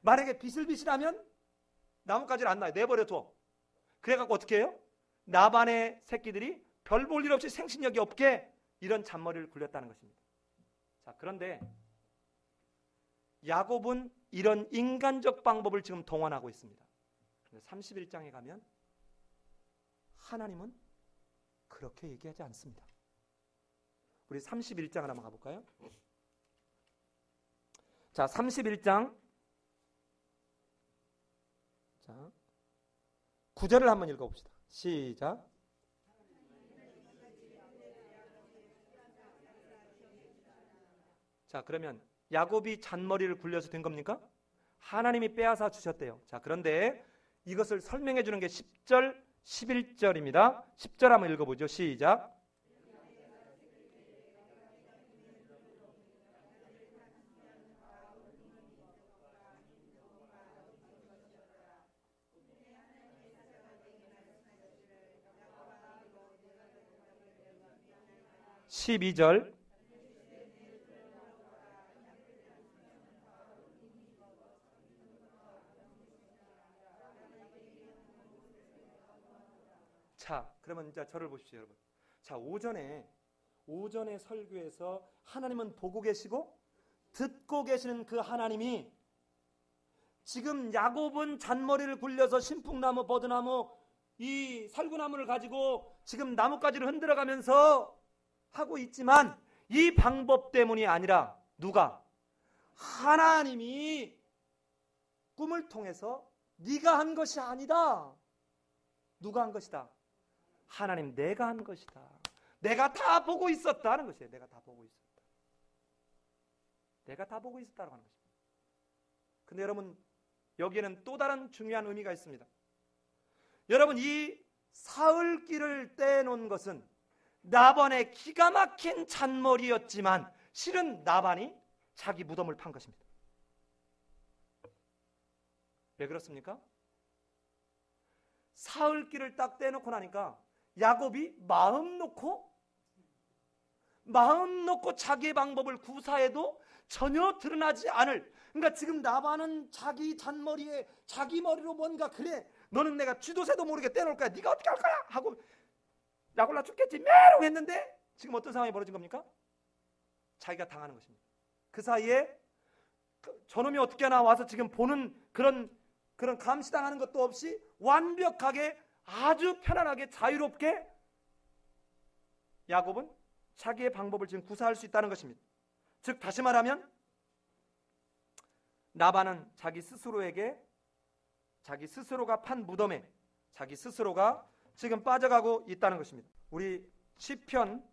만약에 비실비실하면 나뭇가지를 안 놔요. 내버려 둬. 그래갖고 어떻게 해요? 라반의 새끼들이 별 볼 일 없이 생식력이 없게 이런 잔머리를 굴렸다는 것입니다. 자, 그런데 야곱은 이런 인간적 방법을 지금 동원하고 있습니다. 그런데 31장에 가면 하나님은 그렇게 얘기하지 않습니다. 우리 31장을 한번 가볼까요? 자, 31장 자 9절을 한번 읽어봅시다. 시작. 자, 그러면 야곱이 잔머리를 굴려서 된 겁니까? 하나님이 빼앗아 주셨대요. 자, 그런데 이것을 설명해 주는 게 10절, 11절입니다. 10절 한번 읽어보죠. 시작. (12절) 자, 그러면 이제 저를 보십시오, 여러분. 자, 오전에 설교에서 하나님은 보고 계시고 듣고 계시는 그 하나님이 지금 야곱은 잔머리를 굴려서 신풍나무, 버드나무, 이 살구나무를 가지고 지금 나뭇가지를 흔들어가면서 하고 있지만 이 방법 때문이 아니라 누가? 하나님이 꿈을 통해서 네가 한 것이 아니다. 누가 한 것이다? 하나님, 내가 한 것이다. 내가 다 보고 있었다는 것이에요. 내가 다 보고 있었다. 내가 다 보고 있었다고 하는 것입니다. 근데 여러분, 여기에는 또 다른 중요한 의미가 있습니다. 여러분, 이 사흘길을 떼놓은 것은 나반의 기가 막힌 잔머리였지만 실은 나반이 자기 무덤을 판 것입니다. 왜 그렇습니까? 사흘길을 딱 떼놓고 나니까 야곱이 마음 놓고 자기의 방법을 구사해도 전혀 드러나지 않을, 그러니까 지금 나반은 자기 잔머리에 자기 머리로 뭔가, 그래 너는 내가 쥐도새도 모르게 떼놓을 거야, 네가 어떻게 할 거야 하고 약 올라 죽겠지 메롱 했는데 지금 어떤 상황이 벌어진 겁니까? 자기가 당하는 것입니다. 그 사이에 저놈이 어떻게 하나 와서 지금 보는 그런 감시당하는 것도 없이 완벽하게 아주 편안하게 자유롭게 야곱은 자기의 방법을 지금 구사할 수 있다는 것입니다. 즉 다시 말하면 라반은 자기 스스로가 판 무덤에 자기 스스로가 지금 빠져가고 있다는 것입니다. 우리 시편,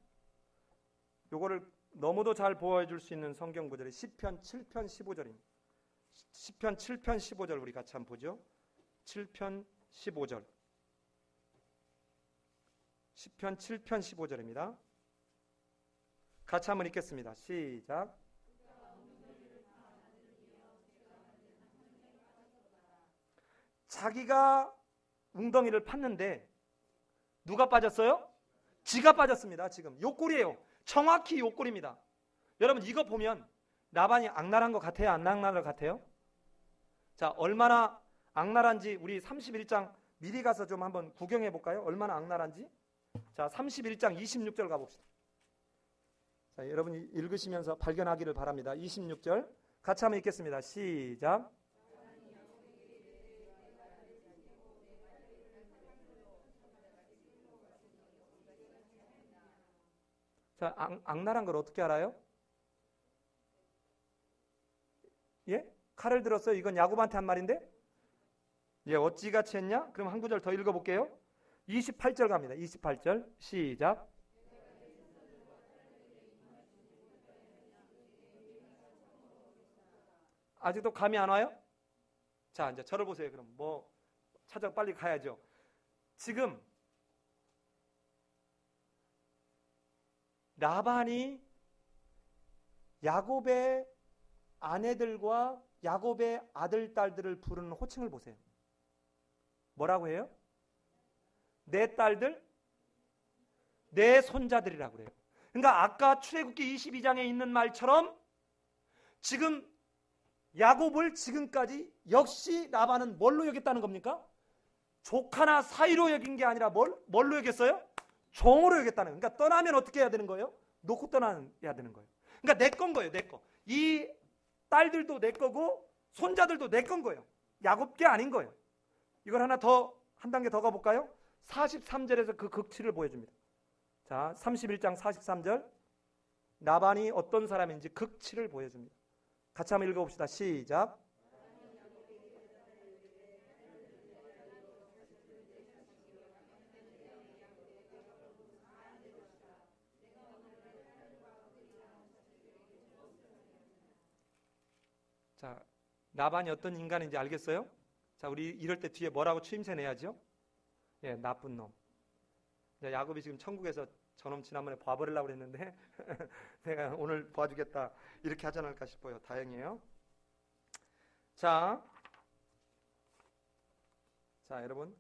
요거를 너무도 잘 보여줄 수 있는 성경 구절이 시편 7편 15절입니다. 시편 7편 15절 우리 같이 한번 보죠. 7편 15절. 시편 7편 15절입니다. 같이 한번 읽겠습니다. 시작. 자기가 웅덩이를 팠는데 누가 빠졌어요? 지가 빠졌습니다. 지금 요꼴이에요. 정확히 요꼴입니다. 여러분 이거 보면 라반이 악랄한 것 같아요? 안 악랄한 것 같아요? 자, 얼마나 악랄한지 우리 31장 미리 가서 좀 한번 구경해 볼까요? 얼마나 악랄한지. 자, 31장 26절 가봅시다. 자, 여러분이 읽으시면서 발견하기를 바랍니다. 26절 같이 한번 읽겠습니다. 시작. 자, 악랄한 걸 어떻게 알아요? 예? 칼을 들었어요. 이건 야곱한테 한 말인데? 예, 어찌같이 했냐? 그럼 한 구절 더 읽어볼게요. 28절 갑니다. 28절 시작. 아직도 감이 안 와요? 자, 이제 저를 보세요. 그럼 뭐 찾아 빨리 가야죠. 지금 라반이 야곱의 아내들과 야곱의 아들, 딸들을 부르는 호칭을 보세요. 뭐라고 해요? 내 딸들, 내 손자들이라고 그래요. 그러니까 아까 출애굽기 22장에 있는 말처럼 지금 야곱을 지금까지 역시 라반은 뭘로 여겼다는 겁니까? 조카나 사이로 여긴 게 아니라 뭘로 여겼어요? 종으로 여겼다는 거예요. 그러니까 떠나면 어떻게 해야 되는 거예요? 놓고 떠나야 되는 거예요. 그러니까 내 건 거예요. 내 거. 이 딸들도 내 거고 손자들도 내 건 거예요. 야곱 게 아닌 거예요. 이걸 한 단계 더 가볼까요? 43절에서 그 극치를 보여줍니다. 자, 31장 43절 라반이 어떤 사람인지 극치를 보여줍니다. 같이 한번 읽어봅시다. 시작. 자, 라반이 어떤 인간인지 알겠어요? 자, 우리 이럴 때 뒤에 뭐라고 추임새 내야죠? 예, 나쁜 놈. 야곱이 지금 천국에서 저놈 지난번에 봐버리려고 했는데 내가 오늘 봐주겠다 이렇게 하지 않을까 싶어요. 다행이에요. 자, 여러분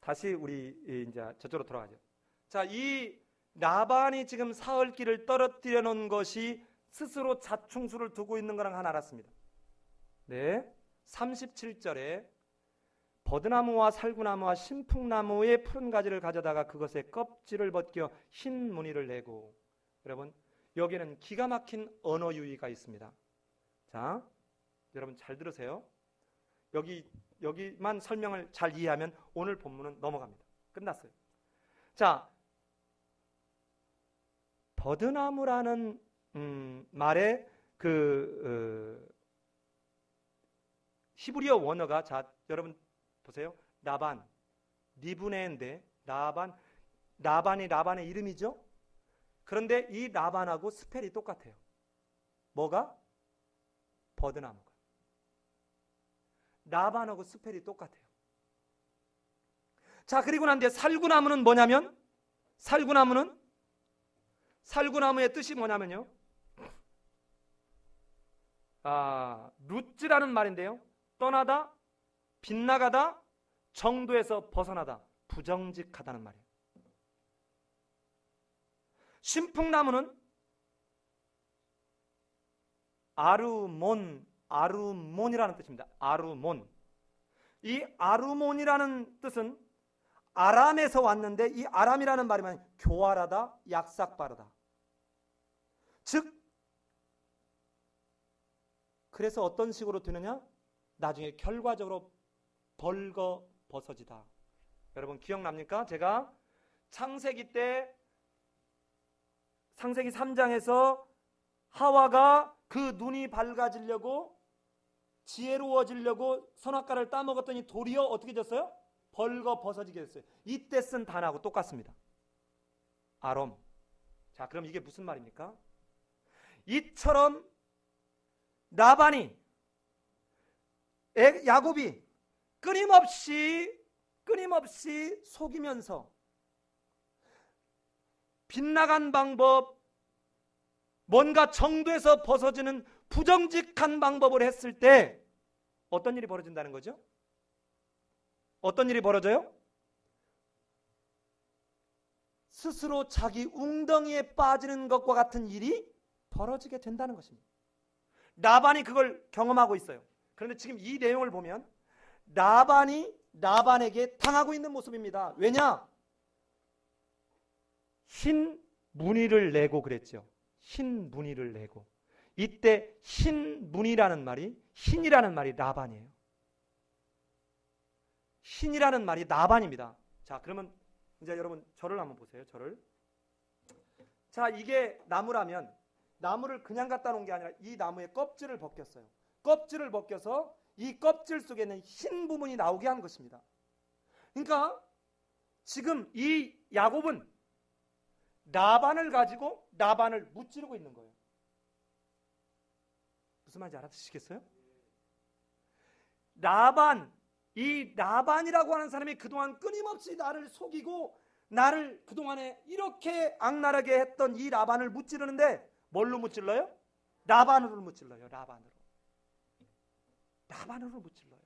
다시 우리 이제 저쪽으로 돌아가죠. 자, 이 라반이 지금 사흘길을 떨어뜨려 놓은 것이 스스로 자충수를 두고 있는 거랑 하나 알았습니다. 네, 37절에 버드나무와 살구나무와 신풍나무의 푸른 가지를 가져다가 그것의 껍질을 벗겨 흰 무늬를 내고. 여러분 여기는 기가 막힌 언어 유희가 있습니다. 자, 여러분 잘 들으세요. 여기만 설명을 잘 이해하면 오늘 본문은 넘어갑니다. 끝났어요. 자, 버드나무라는 말의 히브리어 원어가, 자 여러분 보세요. 라반, 리브네인데 라반이 라반의 이름이죠. 그런데 이 라반하고 스펠이 똑같아요. 뭐가? 버드나무가. 라반하고 스펠이 똑같아요. 자, 그리고 난 뒤에 살구나무는 뭐냐면, 살구나무의 뜻이 뭐냐면요, 루츠라는 말인데요, 떠나다, 빗나가다, 정도에서 벗어나다, 부정직하다는 말이에요. 신풍나무는 아루몬이라는 뜻입니다. 아루몬. 이 아루몬이라는 뜻은 아람에서 왔는데, 이 아람이라는 말이 뭐냐면 교활하다, 약삭빠르다. 즉, 그래서 어떤 식으로 되느냐? 나중에 결과적으로 벌거벗어지다. 여러분 기억납니까? 제가 창세기 3장에서 하와가 그 눈이 밝아지려고, 지혜로워지려고 선악과를 따먹었더니 도리어 어떻게 됐어요? 벌거벗어지게 됐어요. 이때 쓴 단어하고 똑같습니다. 아롬. 자, 그럼 이게 무슨 말입니까? 이처럼 라반이, 야곱이 끊임없이 속이면서 빗나간 방법, 뭔가 정도에서 벗어지는 부정직한 방법을 했을 때 어떤 일이 벌어진다는 거죠? 어떤 일이 벌어져요? 스스로 자기 웅덩이에 빠지는 것과 같은 일이 벌어지게 된다는 것입니다. 라반이 그걸 경험하고 있어요. 그런데 지금 이 내용을 보면 라반이 라반에게 당하고 있는 모습입니다. 왜냐? 흰 무늬를 내고 그랬죠. 흰 무늬를 내고. 이때 흰 무늬라는 말이, 흰이라는 말이 라반이에요. 흰이라는 말이 라반입니다. 자, 그러면 이제 여러분 저를 한번 보세요. 저를. 자, 이게 나무라면 나무를 그냥 갖다 놓은 게 아니라 이 나무의 껍질을 벗겼어요. 껍질을 벗겨서 이 껍질 속에 있는 흰 부분이 나오게 한 것입니다. 그러니까 지금 이 야곱은 라반을 가지고 라반을 무찌르고 있는 거예요. 무슨 말인지 알아듣으시겠어요? 이 라반이라고 하는 사람이 그동안 끊임없이 나를 속이고 나를 그동안에 이렇게 악랄하게 했던 이 라반을 무찌르는데 뭘로 무찔러요? 라반으로 무찔러요. 라반으로 무찔러요.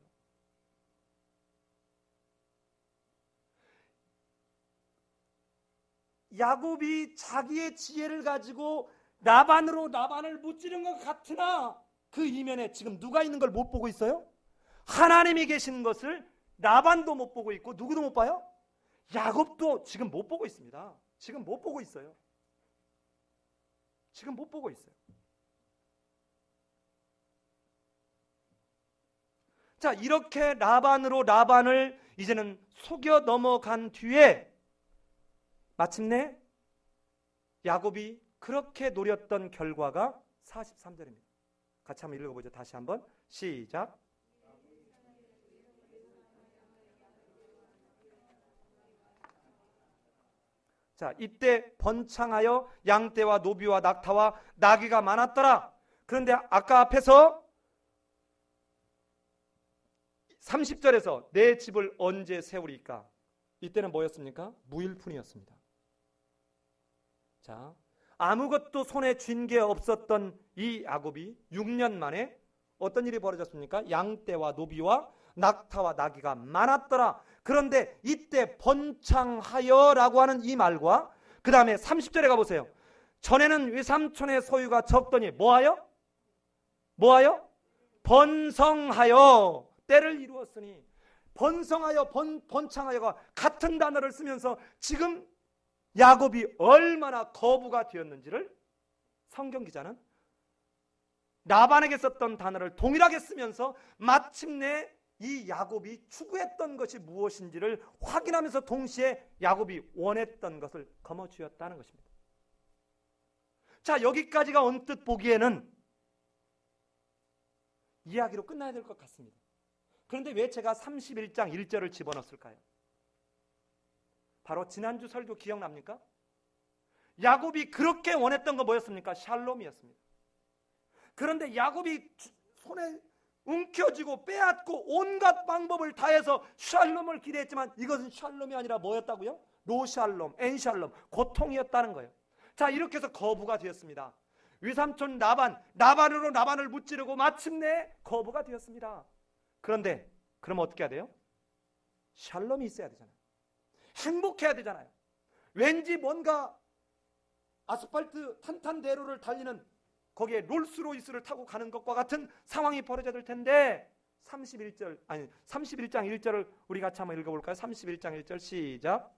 야곱이 자기의 지혜를 가지고 라반을 무찌른 것 같으나 그 이면에 지금 누가 있는 걸 못 보고 있어요? 하나님이 계신 것을 라반도 못 보고 있고 누구도 못 봐요? 야곱도 지금 못 보고 있습니다. 지금 못 보고 있어요. 자, 이렇게 라반을 이제는 속여 넘어간 뒤에 마침내 야곱이 그렇게 노렸던 결과가 43절입니다. 같이 한번 읽어보죠. 다시 한번 시작. 자, 이때 번창하여 양떼와 노비와 낙타와 나귀가 많았더라. 그런데 아까 앞에서 30절에서 내 집을 언제 세우리까? 이때는 뭐였습니까? 무일푼이었습니다. 자, 아무것도 손에 쥔 게 없었던 이 야곱이 6년 만에 어떤 일이 벌어졌습니까? 양떼와 노비와 낙타와 나귀가 많았더라. 그런데 이때 번창하여라고 하는 이 말과 그 다음에 30절에 가보세요. 전에는 외삼촌의 소유가 적더니 뭐하여? 번성하여 때를 이루었으니, 번성하여 번창하여가 같은 단어를 쓰면서 지금 야곱이 얼마나 거부가 되었는지를 성경 기자는 라반에게 썼던 단어를 동일하게 쓰면서 마침내 이 야곱이 추구했던 것이 무엇인지를 확인하면서 동시에 야곱이 원했던 것을 거머쥐었다는 것입니다. 자, 여기까지가 언뜻 보기에는 이야기로 끝나야 될 것 같습니다. 그런데 왜 제가 31장 1절을 집어넣었을까요? 바로 지난주 설교 기억납니까? 야곱이 그렇게 원했던 거 뭐였습니까? 샬롬이었습니다. 그런데 야곱이 손에 움켜쥐고 빼앗고 온갖 방법을 다해서 샬롬을 기대했지만 이것은 샬롬이 아니라 뭐였다고요? 노샬롬, 엔샬롬, 고통이었다는 거예요. 자, 이렇게 해서 거부가 되었습니다. 외삼촌 나반으로 나반을 무찌르고 마침내 거부가 되었습니다. 그런데 그럼 어떻게 해야 돼요? 샬롬이 있어야 되잖아요. 행복해야 되잖아요. 왠지 뭔가 아스팔트 탄탄대로를 달리는 거기에 롤스로이스를 타고 가는 것과 같은 상황이 벌어져야 될 텐데 31장 1절을 우리 같이 한번 읽어볼까요? 31장 1절 시작.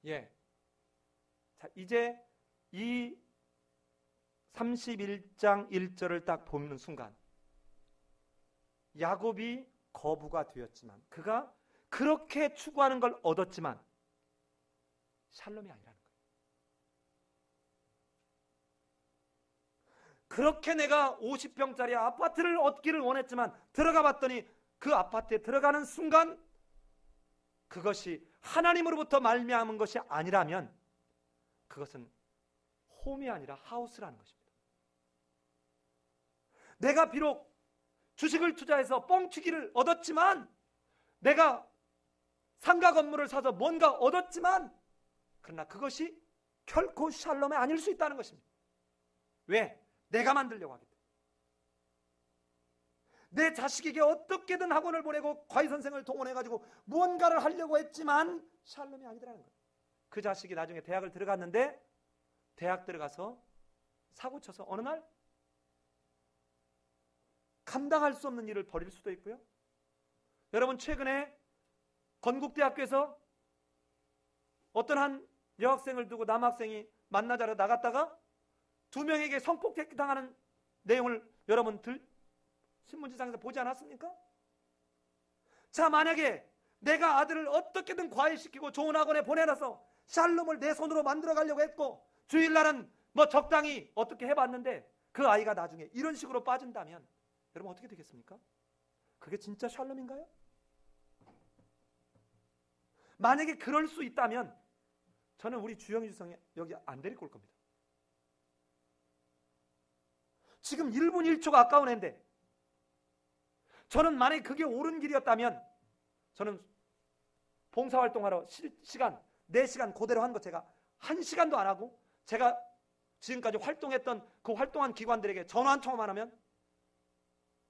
예. 자, 이제 이 31장 1절을 딱 보는 순간 야곱이 거부가 되었지만 그가 그렇게 추구하는 걸 얻었지만 샬롬이 아니라는 거예요. 그렇게 내가 50평짜리 아파트를 얻기를 원했지만 들어가 봤더니 그 아파트에 들어가는 순간 그것이 하나님으로부터 말미암은 것이 아니라면 그것은 홈이 아니라 하우스라는 것입니다. 내가 비록 주식을 투자해서 뻥튀기를 얻었지만 내가 상가 건물을 사서 뭔가 얻었지만 그러나 그것이 결코 샬롬이 아닐 수 있다는 것입니다. 왜? 내가 만들려고 하기 때문에. 내 자식에게 어떻게든 학원을 보내고 과외선생을 동원해가지고 무언가를 하려고 했지만 샬롬이 아니더라는 거예요. 그 자식이 나중에 대학을 들어갔는데 대학 들어가서 사고쳐서 어느 날 감당할 수 없는 일을 벌일 수도 있고요. 여러분 최근에 건국대학교에서 어떤 한 여학생을 두고 남학생이 만나자러 나갔다가 두 명에게 성폭행 당하는 내용을 여러분 신문지상에서 보지 않았습니까? 자, 만약에 내가 아들을 어떻게든 과외시키고 좋은 학원에 보내놔서 샬롬을 내 손으로 만들어 가려고 했고 주일날은 뭐 적당히 어떻게 해봤는데 그 아이가 나중에 이런 식으로 빠진다면 여러분 어떻게 되겠습니까? 그게 진짜 샬롬인가요? 만약에 그럴 수 있다면 저는 우리 주영희 주성이 여기 안 데리고 올 겁니다. 지금 1분 1초가 아까운 애인데 저는 만약에 그게 옳은 길이었다면 저는 봉사활동하러 시간 4시간 그대로 한 거 제가 1시간도 안 하고 제가 지금까지 활동했던 그 활동한 기관들에게 전화 한 통화만 하면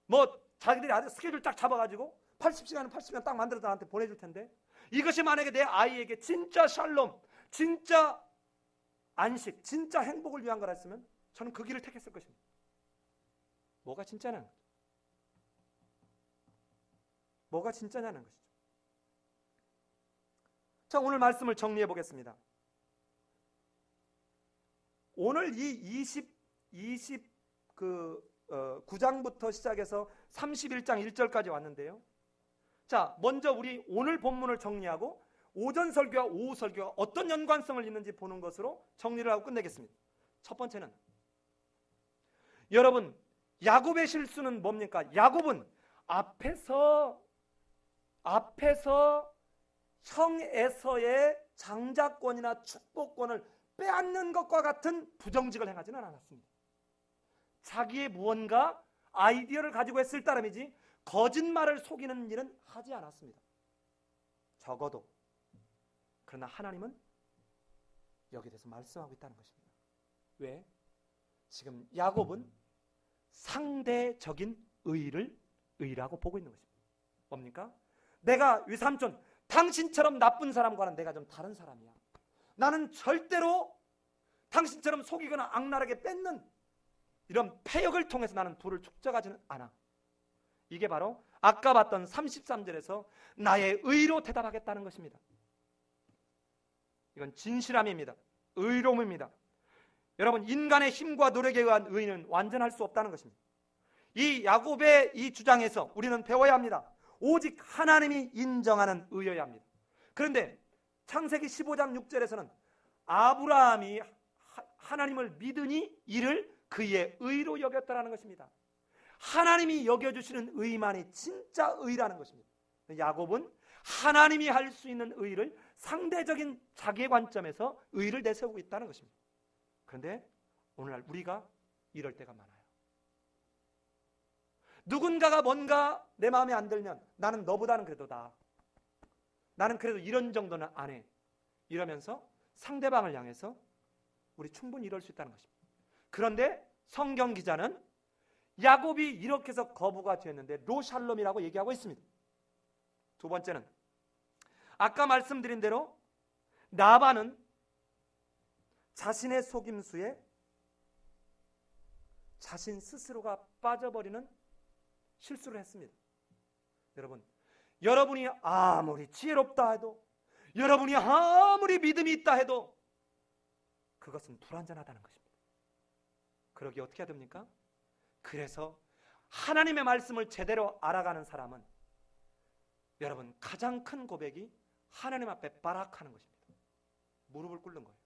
뭐 자기들이 아주 스케줄 딱 잡아가지고 80시간은 80시간 딱 만들어서 나한테 보내줄 텐데 이것이 만약에 내 아이에게 진짜 샬롬, 진짜 안식, 진짜 행복을 위한 거라 했으면 저는 그 길을 택했을 것입니다. 뭐가 진짜냐는 거죠. 뭐가 진짜냐는 것이죠. 자, 오늘 말씀을 정리해 보겠습니다. 오늘 이 9장부터 시작해서 31장 1절까지 왔는데요. 자, 먼저 우리 오늘 본문을 정리하고 오전 설교와 오후 설교가 어떤 연관성을 있는지 보는 것으로 정리를 하고 끝내겠습니다. 첫 번째는 여러분 야곱의 실수는 뭡니까? 야곱은 앞에서 형 에서의 장자권이나 축복권을 빼앗는 것과 같은 부정직을 행하지는 않았습니다. 자기의 무언가 아이디어를 가지고 했을 따름이지 거짓말을 속이는 일은 하지 않았습니다. 적어도. 그러나 하나님은 여기에 대해서 말씀하고 있다는 것입니다. 왜? 지금 야곱은 상대적인 의라고 보고 있는 것입니다. 뭡니까? 내가 외삼촌 당신처럼 나쁜 사람과는 내가 좀 다른 사람이야. 나는 절대로 당신처럼 속이거나 악랄하게 뺏는 이런 패역을 통해서 나는 부를 축적하지는 않아. 이게 바로 아까 봤던 33절에서 나의 의로 대답하겠다는 것입니다. 이건 진실함입니다. 의로움입니다. 여러분 인간의 힘과 노력에 의한 의는 완전할 수 없다는 것입니다. 이 야곱의 이 주장에서 우리는 배워야 합니다. 오직 하나님이 인정하는 의여야 합니다. 그런데 창세기 15장 6절에서는 아브라함이 하나님을 믿으니 이를 그의 의로 여겼다라는 것입니다. 하나님이 여겨주시는 의만이 진짜 의라는 것입니다. 야곱은 하나님이 할 수 있는 의를 상대적인 자기의 관점에서 의를 내세우고 있다는 것입니다. 그런데 오늘날 우리가 이럴 때가 많아요. 누군가가 뭔가 내 마음에 안 들면 나는 너보다는 그래도 나아. 나는 그래도 이런 정도는 안 해. 이러면서 상대방을 향해서 우리 충분히 이럴 수 있다는 것입니다. 그런데 성경 기자는 야곱이 이렇게 해서 거부가 되었는데 로샬롬이라고 얘기하고 있습니다. 두 번째는 아까 말씀드린 대로 라반은 자신의 속임수에 자신 스스로가 빠져버리는 실수를 했습니다. 여러분이 아무리 지혜롭다 해도, 여러분이 아무리 믿음이 있다 해도 그것은 불완전하다는 것입니다. 그러기 어떻게 해야 됩니까? 그래서 하나님의 말씀을 제대로 알아가는 사람은 여러분 가장 큰 고백이 하나님 앞에 바락하는 것입니다. 무릎을 꿇는 거예요.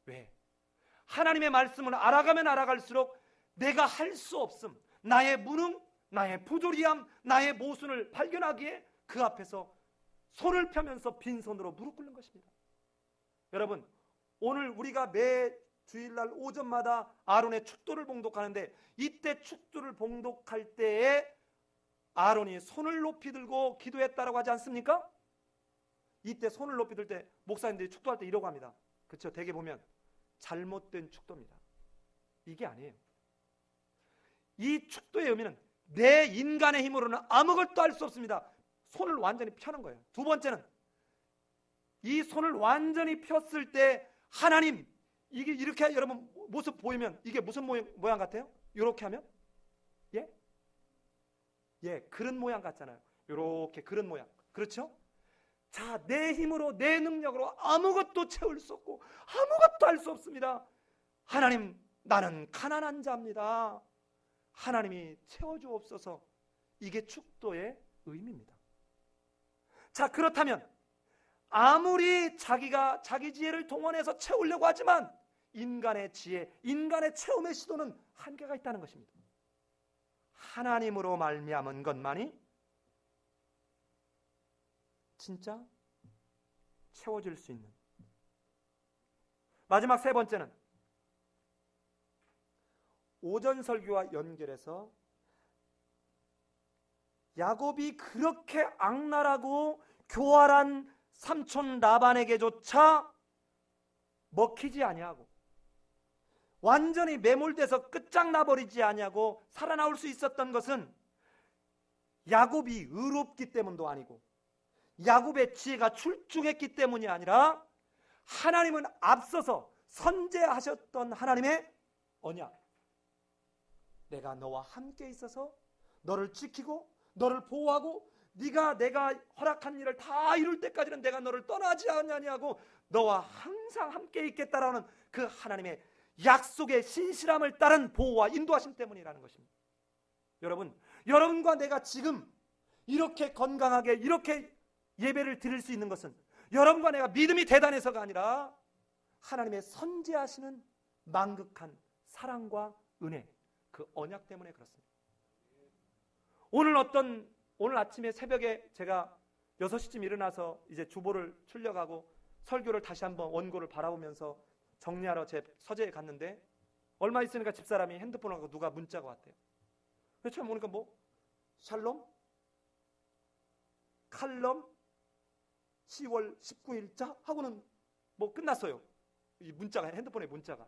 왜? 하나님의 말씀을 알아가면 알아갈수록 내가 할 수 없음, 나의 무능, 나의 부조리함, 나의 모순을 발견하기에 그 앞에서 손을 펴면서 빈손으로 무릎 꿇는 것입니다. 여러분, 오늘 우리가 매 주일날 오전마다 아론의 축도를 봉독하는데, 이때 축도를 봉독할 때에 아론이 손을 높이 들고 기도했다라고 하지 않습니까? 이때 손을 높이 들 때 목사님들이 축도할 때 이러고 합니다. 그렇죠? 대개 보면 잘못된 축도입니다. 이게 아니에요. 이 축도의 의미는 내 인간의 힘으로는 아무것도 할 수 없습니다. 손을 완전히 펴는 거예요. 두 번째는 이 손을 완전히 폈을 때 하나님, 이게 이렇게 여러분 모습 보이면 이게 무슨 모양 같아요? 이렇게 하면? 예, 그런 모양 같잖아요. 이렇게 그런 모양. 그렇죠? 자, 내 힘으로 내 능력으로 아무것도 채울 수 없고 아무것도 할 수 없습니다. 하나님, 나는 가난한 자입니다. 하나님이 채워주옵소서. 이게 축도의 의미입니다. 자, 그렇다면 아무리 자기가 자기 지혜를 동원해서 채우려고 하지만 인간의 지혜, 인간의 체험의 시도는 한계가 있다는 것입니다. 하나님으로 말미암은 것만이 진짜 채워질 수 있는. 마지막 세 번째는 오전 설교와 연결해서 야곱이 그렇게 악랄하고 교활한 삼촌 라반에게조차 먹히지 아니하고 완전히 매몰돼서 끝장나버리지 아니하고 살아나올 수 있었던 것은 야곱이 의롭기 때문도 아니고 야곱의 지혜가 출중했기 때문이 아니라 하나님은 앞서서 선제하셨던 하나님의 언약, 내가 너와 함께 있어서 너를 지키고 너를 보호하고 네가 내가 허락한 일을 다 이룰 때까지는 내가 너를 떠나지 않냐고 너와 항상 함께 있겠다라는 그 하나님의 약속의 신실함을 따른 보호와 인도하심 때문이라는 것입니다. 여러분과 내가 지금 이렇게 건강하게 이렇게 예배를 드릴 수 있는 것은 여러분과 내가 믿음이 대단해서가 아니라 하나님의 선제하시는 만극한 사랑과 은혜, 그 언약 때문에 그렇습니다. 오늘 아침에 새벽에 제가 6시쯤 일어나서 이제 주보를 출력하고 설교를 다시 한번 원고를 바라보면서 정리하러 제 서재에 갔는데 얼마 있으니까 집사람이 핸드폰을 하고 누가 문자가 왔대요. 그래서 처음 보니까 샬롬? 칼럼? 10월 19일자? 하고는 끝났어요. 이 문자가, 핸드폰에 문자가.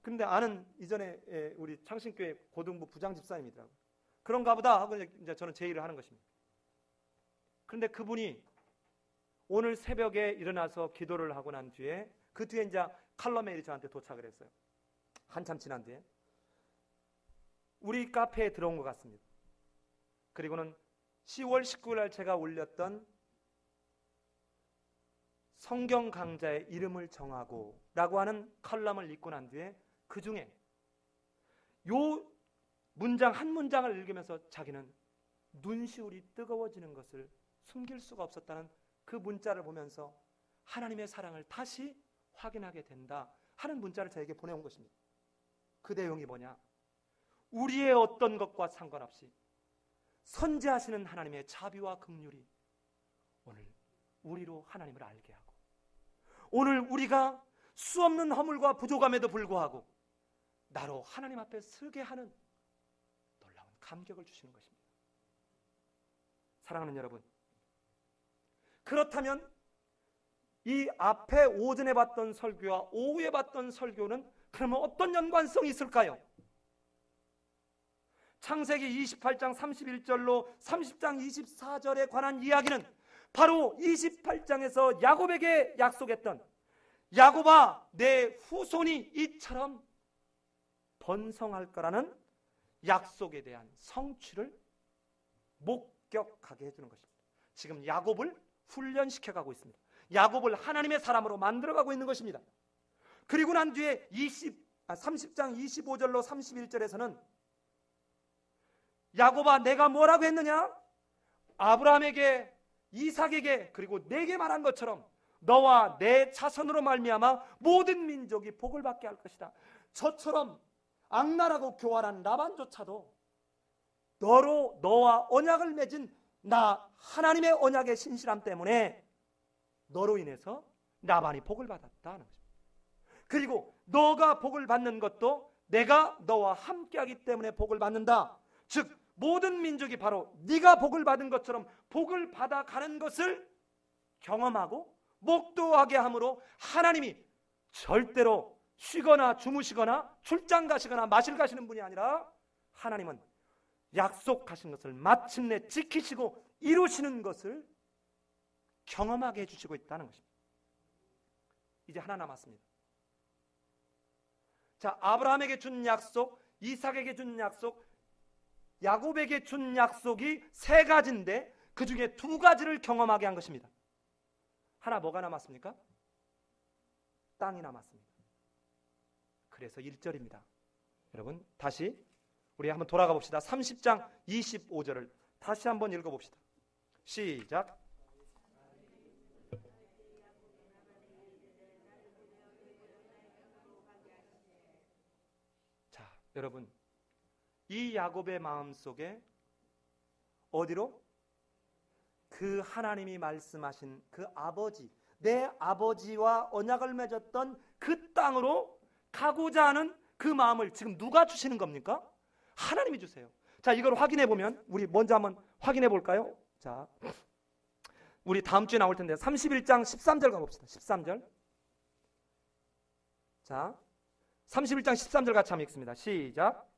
근데 아는 이전에 우리 창신교회 고등부 부장 집사님이더라고요. 그런가 보다 하고 이제 저는 제 일을 하는 것입니다. 그런데 그분이 오늘 새벽에 일어나서 기도를 하고 난 뒤에 그 뒤에 이제 칼럼 메일이 저한테 도착을 했어요. 한참 지난 뒤에 우리 카페에 들어온 것 같습니다. 그리고는 10월 19일 날 제가 올렸던 성경 강자의 이름을 정하고 라고 하는 칼럼을 읽고 난 뒤에 그 중에 요 문장 한 문장을 읽으면서 자기는 눈시울이 뜨거워지는 것을 숨길 수가 없었다는 그 문자를 보면서 하나님의 사랑을 다시 확인하게 된다 하는 문자를 저에게 보내온 것입니다. 그 내용이 뭐냐? 우리의 어떤 것과 상관없이 선지하시는 하나님의 자비와 긍휼이 오늘 우리로 하나님을 알게 하고, 오늘 우리가 수없는 허물과 부족함에도 불구하고 나로 하나님 앞에 서게 하는 놀라운 감격을 주시는 것입니다. 사랑하는 여러분, 그렇다면 이 앞에 오전에 봤던 설교와 오후에 봤던 설교는 그러면 어떤 연관성이 있을까요? 창세기 28장 31절로 30장 24절에 관한 이야기는 바로 28장에서 야곱에게 약속했던 야곱아 내 후손이 이처럼 번성할 거라는 약속에 대한 성취를 목격하게 해주는 것입니다. 지금 야곱을 훈련시켜가고 있습니다. 야곱을 하나님의 사람으로 만들어가고 있는 것입니다. 그리고 난 뒤에 30장 25절로 31절에서는 야곱아 내가 뭐라고 했느냐? 아브라함에게 이삭에게 그리고 내게 말한 것처럼 너와 내 자손으로 말미암아 모든 민족이 복을 받게 할 것이다. 저처럼 악랄하고 교활한 라반조차도 너와 언약을 맺은 나 하나님의 언약의 신실함 때문에 너로 인해서 라반이 복을 받았다는 것입니다. 그리고 너가 복을 받는 것도 내가 너와 함께하기 때문에 복을 받는다. 즉 모든 민족이 바로 네가 복을 받은 것처럼 복을 받아가는 것을 경험하고 목도하게 함으로 하나님이 절대로 쉬거나 주무시거나 출장 가시거나 마실 가시는 분이 아니라 하나님은 약속하신 것을 마침내 지키시고 이루시는 것을 경험하게 해주시고 있다는 것입니다. 이제 하나 남았습니다. 자, 아브라함에게 준 약속, 이삭에게 준 약속, 야곱에게 준 약속이 세 가지인데 그 중에 두 가지를 경험하게 한 것입니다. 하나 뭐가 남았습니까? 땅이 남았습니다. 그래서 1절입니다. 여러분 다시 우리 한번 돌아가 봅시다. 30장 25절을 다시 한번 읽어봅시다. 시작. 자, 여러분 이 야곱의 마음속에 어디로? 그 하나님이 말씀하신 그 아버지, 내 아버지와 언약을 맺었던 그 땅으로 가고자 하는 그 마음을 지금 누가 주시는 겁니까? 하나님이 주세요. 자, 이걸 확인해 보면 우리 먼저 한번 확인해 볼까요? 자, 우리 다음 주에 나올 텐데 31장 13절 가봅시다. 13절. 자, 31장 13절 같이 한번 읽습니다. 시작.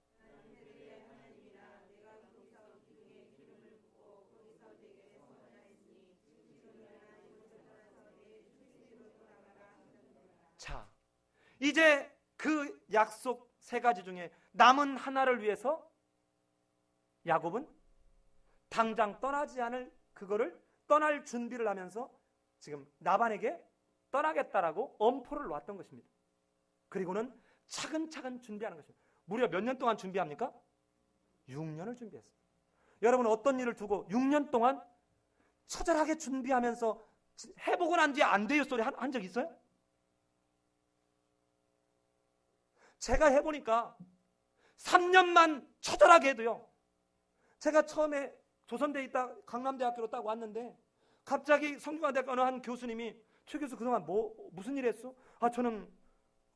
자, 이제 그 약속 세 가지 중에 남은 하나를 위해서 야곱은 당장 떠나지 않을 그거를 떠날 준비를 하면서 지금 라반에게 떠나겠다라고 엄포를 놨던 것입니다. 그리고는 차근차근 준비하는 것입니다. 무려 몇 년 동안 준비합니까? 6년을 준비했어요. 여러분 어떤 일을 두고 6년 동안 처절하게 준비하면서 해보고 난 뒤에 안 돼요 소리 한 적 있어요? 제가 해보니까 3년만 처절하게 해도요. 제가 처음에 조선대에 있다 강남대학교로 딱 왔는데 갑자기 성균관대학교 어느 한 교수님이 최 교수 그동안 무슨 일 했어? 아 저는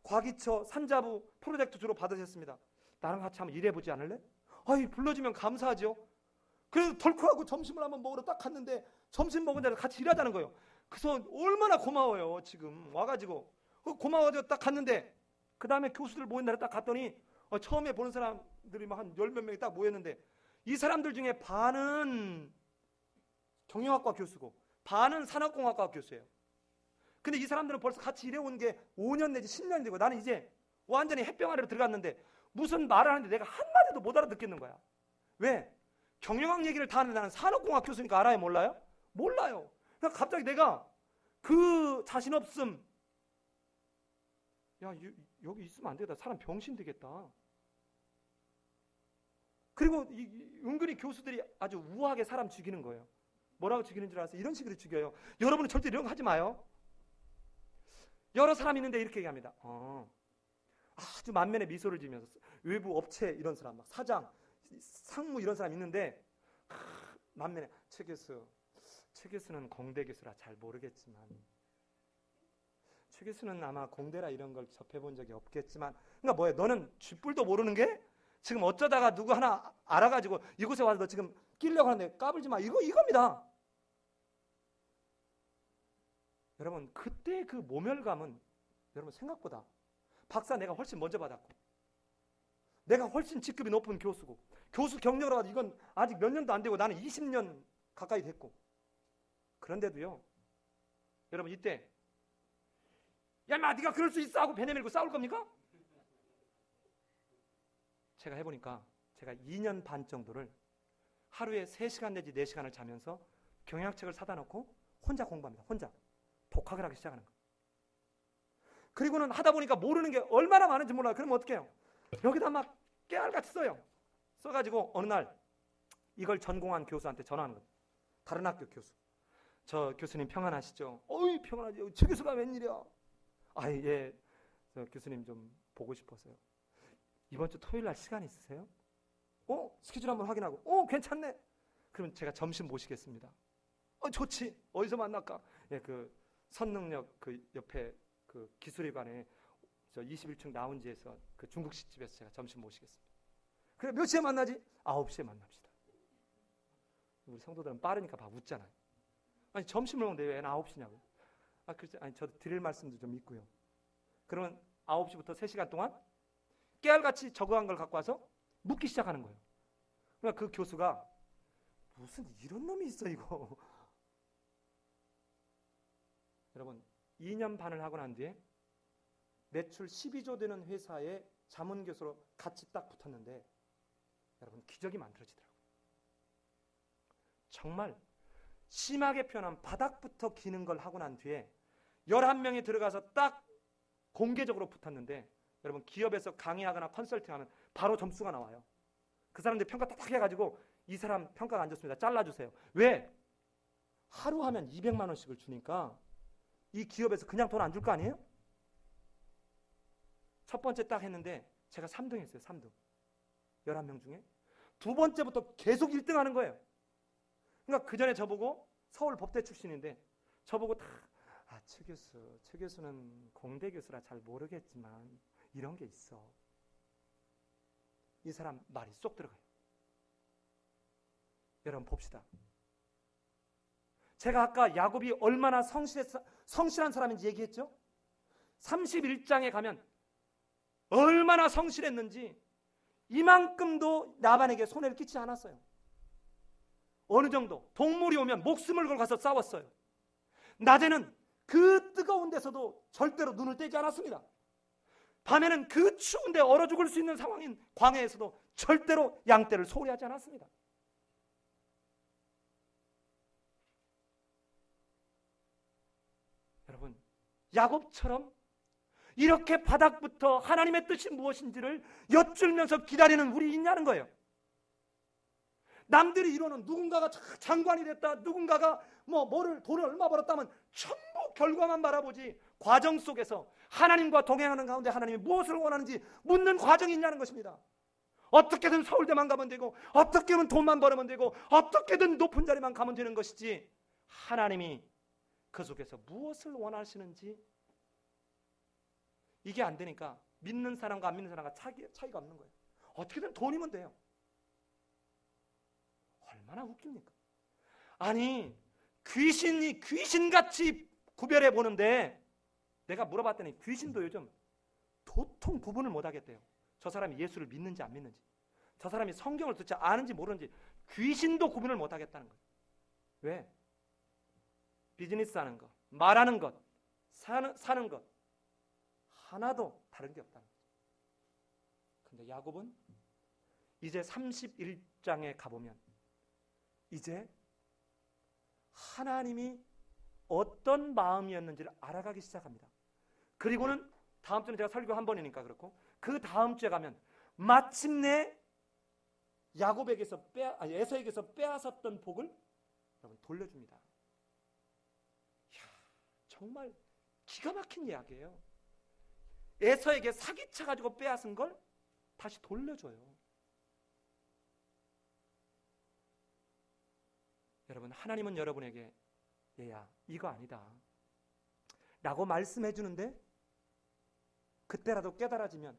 과기처 산자부 프로젝트 주로 받으셨습니다. 나랑 같이 한번 일해보지 않을래? 아이 불러주면 감사하죠. 그래서 덜컥하고 점심을 한번 먹으러 딱 갔는데 점심 먹은 자리에서 같이 일하자는 거예요. 그래서 얼마나 고마워요. 지금 와가지고 고마워가지고 딱 갔는데 그 다음에 교수들 모인 날에 딱 갔더니 처음에 보는 사람들이 막 한 10몇 명이 딱 모였는데 이 사람들 중에 반은 경영학과 교수고 반은 산업공학과 교수예요. 근데 이 사람들은 벌써 같이 일해온 게 5년 내지 10년이 되고 나는 이제 완전히 햇병 아래로 들어갔는데 무슨 말을 하는데 내가 한마디도 못 알아듣겠는 거야. 왜? 경영학 얘기를 다 하는데 나는 산업공학 교수니까 알아요? 몰라요? 몰라요. 그러니까 갑자기 내가 그 자신 없음 야 여기 있으면 안 되겠다. 사람 병신 되겠다. 그리고 은근히 교수들이 아주 우아하게 사람 죽이는 거예요. 뭐라고 죽이는 줄 알아서 이런 식으로 죽여요. 여러분은 절대 이런 거 하지 마요. 여러 사람이 있는데 이렇게 얘기합니다. 아주 만면에 미소를 지으면서 외부 업체 이런 사람, 막 사장, 상무 이런 사람 있는데 만면에 최 교수는 공대 교수라 잘 모르겠지만, 최 교수는 아마 공대라 이런 걸 접해본 적이 없겠지만, 그러니까 뭐야, 너는 쥐뿔도 모르는 게 지금 어쩌다가 누구 하나 알아가지고 이곳에 와서 너 지금 끼려고 하는데 까불지 마, 이겁니다. 여러분, 그때 그 모멸감은 여러분 생각보다 박사 내가 훨씬 먼저 받았고, 내가 훨씬 직급이 높은 교수고, 교수 경력으로 가지고 이건 아직 몇 년도 안 되고 나는 20년 가까이 됐고, 그런데도요, 여러분 이때 야 인마 네가 그럴 수 있어 하고 배 내밀고 싸울 겁니까? 제가 해보니까 제가 2년 반 정도를 하루에 3시간 내지 4시간을 자면서 경영학책을 사다 놓고 혼자 공부합니다. 혼자 독학을 하기 시작하는 거예요. 그리고는 하다 보니까 모르는 게 얼마나 많은지 몰라요. 그러면 어떻게 해요? 여기다 막 깨알같이 써요. 써가지고 어느 날 이걸 전공한 교수한테 전화하는 거예요. 다른 학교 교수. 저 교수님 평안하시죠? 어이 평안하죠. 저 교수가 웬일이야? 아 예, 저 교수님 좀 보고 싶어서요. 이번 주 토요일 날 시간 있으세요? 스케줄 한번 확인하고 괜찮네. 그럼 제가 점심 모시겠습니다. 좋지. 어디서 만날까? 예, 그 선능력 그 옆에 그 기술회관에 저 21층 라운지에서 그 중국식집에서 제가 점심 모시겠습니다. 그래 몇 시에 만나지? 9시에 만납시다. 우리 성도들은 빠르니까 막 웃잖아요. 아니 점심을 먹는데 왜 9시냐고요? 그렇죠. 아니 저도 드릴 말씀도 좀 있고요. 그러면 9시부터 3시간 동안 깨알같이 적어한 걸 갖고 와서 묻기 시작하는 거예요. 그러니까 그 교수가 무슨 이런 놈이 있어 이거. 여러분 2년 반을 하고 난 뒤에 매출 12조 되는 회사에 자문교수로 같이 딱 붙었는데 여러분 기적이 만들어지더라고요. 정말 심하게 표현한 바닥부터 기는 걸 하고 난 뒤에 11명이 들어가서 딱 공개적으로 붙었는데 여러분 기업에서 강의하거나 컨설팅하면 바로 점수가 나와요. 그 사람들 평가 딱 해가지고 이 사람 평가가 안 좋습니다. 잘라주세요. 왜? 하루 하면 200만 원씩을 주니까 이 기업에서 그냥 돈 안 줄 거 아니에요? 첫 번째 딱 했는데 제가 3등 했어요. 3등. 11명 중에. 두 번째부터 계속 1등 하는 거예요. 그러니까 그 전에 저보고 서울 법대 출신인데 저보고 다 최 교수는 공대 교수라 잘 모르겠지만 이런 게 있어. 이 사람 말이 쏙 들어가요. 여러분 봅시다. 제가 아까 야곱이 얼마나 성실한 사람인지 얘기했죠? 31장에 가면 얼마나 성실했는지 이만큼도 라반에게 손해를 끼치지 않았어요. 어느 정도 동물이 오면 목숨을 걸고 가서 싸웠어요. 낮에는 그 뜨거운 데서도 절대로 눈을 떼지 않았습니다. 밤에는 그 추운데 얼어 죽을 수 있는 상황인 광야에서도 절대로 양떼를 소홀히 하지 않았습니다. 여러분 야곱처럼 이렇게 바닥부터 하나님의 뜻이 무엇인지를 엿줄면서 기다리는 우리 있냐는 거예요. 남들이 이루는 누군가가 장관이 됐다, 누군가가 돈을 얼마 벌었다면 전부 결과만 바라보지 과정 속에서 하나님과 동행하는 가운데 하나님이 무엇을 원하는지 묻는 과정이 있냐는 것입니다. 어떻게든 서울대만 가면 되고 어떻게든 돈만 벌으면 되고 어떻게든 높은 자리만 가면 되는 것이지 하나님이 그 속에서 무엇을 원하시는지 이게 안 되니까 믿는 사람과 안 믿는 사람과 차이가 없는 거예요. 어떻게든 돈이면 돼요. 얼마나 웃깁니까? 아니 귀신이 귀신같이 구별해 보는데 내가 물어봤더니 귀신도 요즘 도통 구분을 못하겠대요. 저 사람이 예수를 믿는지 안 믿는지, 저 사람이 성경을 도대체 아는지 모르는지 귀신도 구분을 못하겠다는 거예요. 왜? 비즈니스 하는 것, 말하는 것, 사는 것 하나도 다른 게 없다는 거죠. 근데 야곱은 이제 31장에 가보면 이제 하나님이 어떤 마음이었는지를 알아가기 시작합니다. 그리고는 다음 주는 제가 설교 한 번이니까 그렇고 그 다음 주에 가면 마침내 에서에게서 빼앗았던 복을 여러분 돌려줍니다. 이야, 정말 기가 막힌 이야기예요. 에서에게 사기쳐가지고 빼앗은 걸 다시 돌려줘요. 여러분, 하나님은 여러분에게 얘야 이거 아니다 라고 말씀해 주는데 그때라도 깨달아지면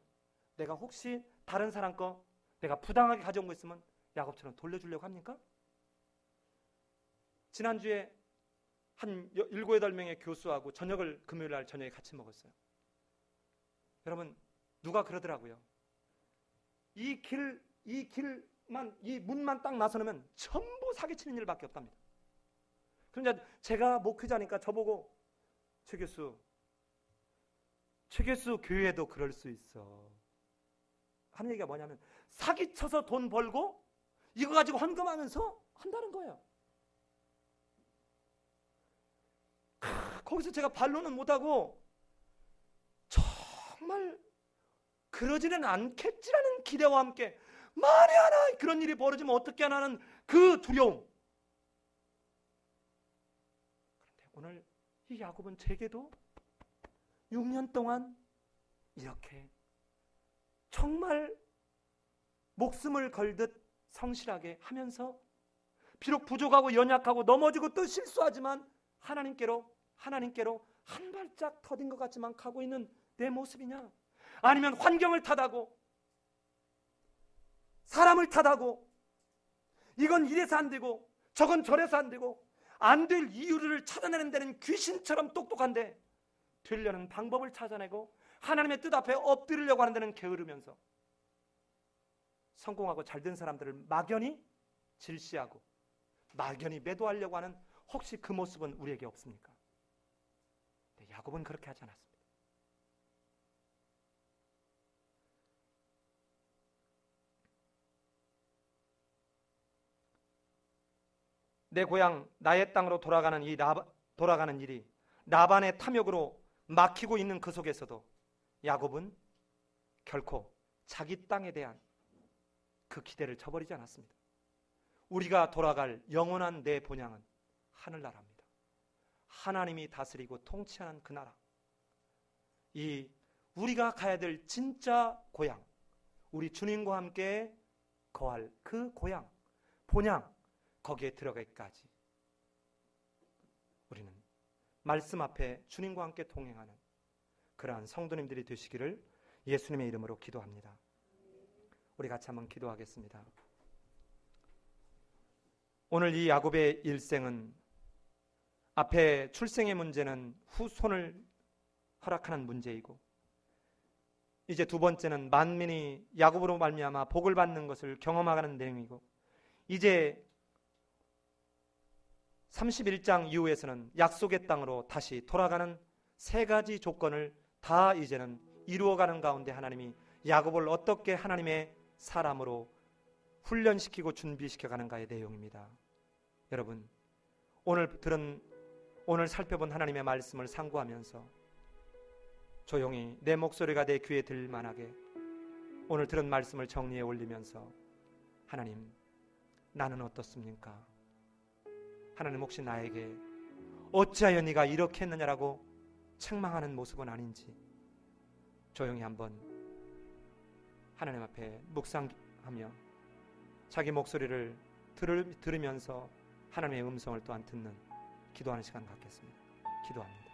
내가 혹시 다른 사람 거 내가 부당하게 가져온 거 있으면 야곱처럼 돌려주려고 합니까? 지난주에 한 7, 8명의 교수하고 저녁을 금요일 날 저녁에 같이 먹었어요. 여러분, 누가 그러더라고요. 이 문만 딱 나서면 전부 사기치는 일밖에 없답니다. 그런데 제가 목회자니까 저보고 최 교수 교회도 그럴 수 있어 하는 얘기가 뭐냐면 사기쳐서 돈 벌고 이거 가지고 헌금하면서 한다는 거예요. 거기서 제가 반론은 못하고 정말 그러지는 않겠지라는 기대와 함께 만에 하나 그런 일이 벌어지면 어떻게 하나는 그 두려움. 그런데 오늘 이 야곱은 제게도 6년 동안 이렇게 정말 목숨을 걸듯 성실하게 하면서 비록 부족하고 연약하고 넘어지고 또 실수하지만 하나님께로 한 발짝 더딘 것 같지만 가고 있는 내 모습이냐? 아니면 환경을 탓하고 사람을 탓하고 이건 이래서 안 되고 저건 저래서 안 되고 안 될 이유를 찾아내는 데는 귀신처럼 똑똑한데 되려는 방법을 찾아내고 하나님의 뜻 앞에 엎드리려고 하는 데는 게으르면서 성공하고 잘된 사람들을 막연히 질시하고 막연히 매도하려고 하는 혹시 그 모습은 우리에게 없습니까? 네, 야곱은 그렇게 하지 않았습니다. 내 고향 나의 땅으로 돌아가는 일이 라반의 탐욕으로 막히고 있는 그 속에서도 야곱은 결코 자기 땅에 대한 그 기대를 저버리지 않았습니다. 우리가 돌아갈 영원한 내 본향은 하늘나라입니다. 하나님이 다스리고 통치하는 그 나라, 이 우리가 가야 될 진짜 고향, 우리 주님과 함께 거할 그 고향, 본향, 거기에 들어가기까지 우리는 말씀 앞에 주님과 함께 동행하는 그러한 성도님들이 되시기를 예수님의 이름으로 기도합니다. 우리 같이 한번 기도하겠습니다. 오늘 이 야곱의 일생은 앞에 출생의 문제는 후손을 허락하는 문제이고 이제 두 번째는 만민이 야곱으로 말미암아 복을 받는 것을 경험하는 내용이고 이제 31장 이후에서는 약속의 땅으로 다시 돌아가는 세 가지 조건을 다 이제는 이루어가는 가운데 하나님이 야곱을 어떻게 하나님의 사람으로 훈련시키고 준비시켜가는가의 내용입니다. 여러분, 오늘 살펴본 하나님의 말씀을 상고하면서 조용히 내 목소리가 내 귀에 들만하게 오늘 들은 말씀을 정리해 올리면서 하나님, 나는 어떻습니까? 하나님, 혹시 나에게 어찌하여 네가 이렇게 했느냐라고 책망하는 모습은 아닌지 조용히 한번 하나님 앞에 묵상하며 자기 목소리를 들으면서 하나님의 음성을 또한 듣는 기도하는 시간 갖겠습니다. 기도합니다.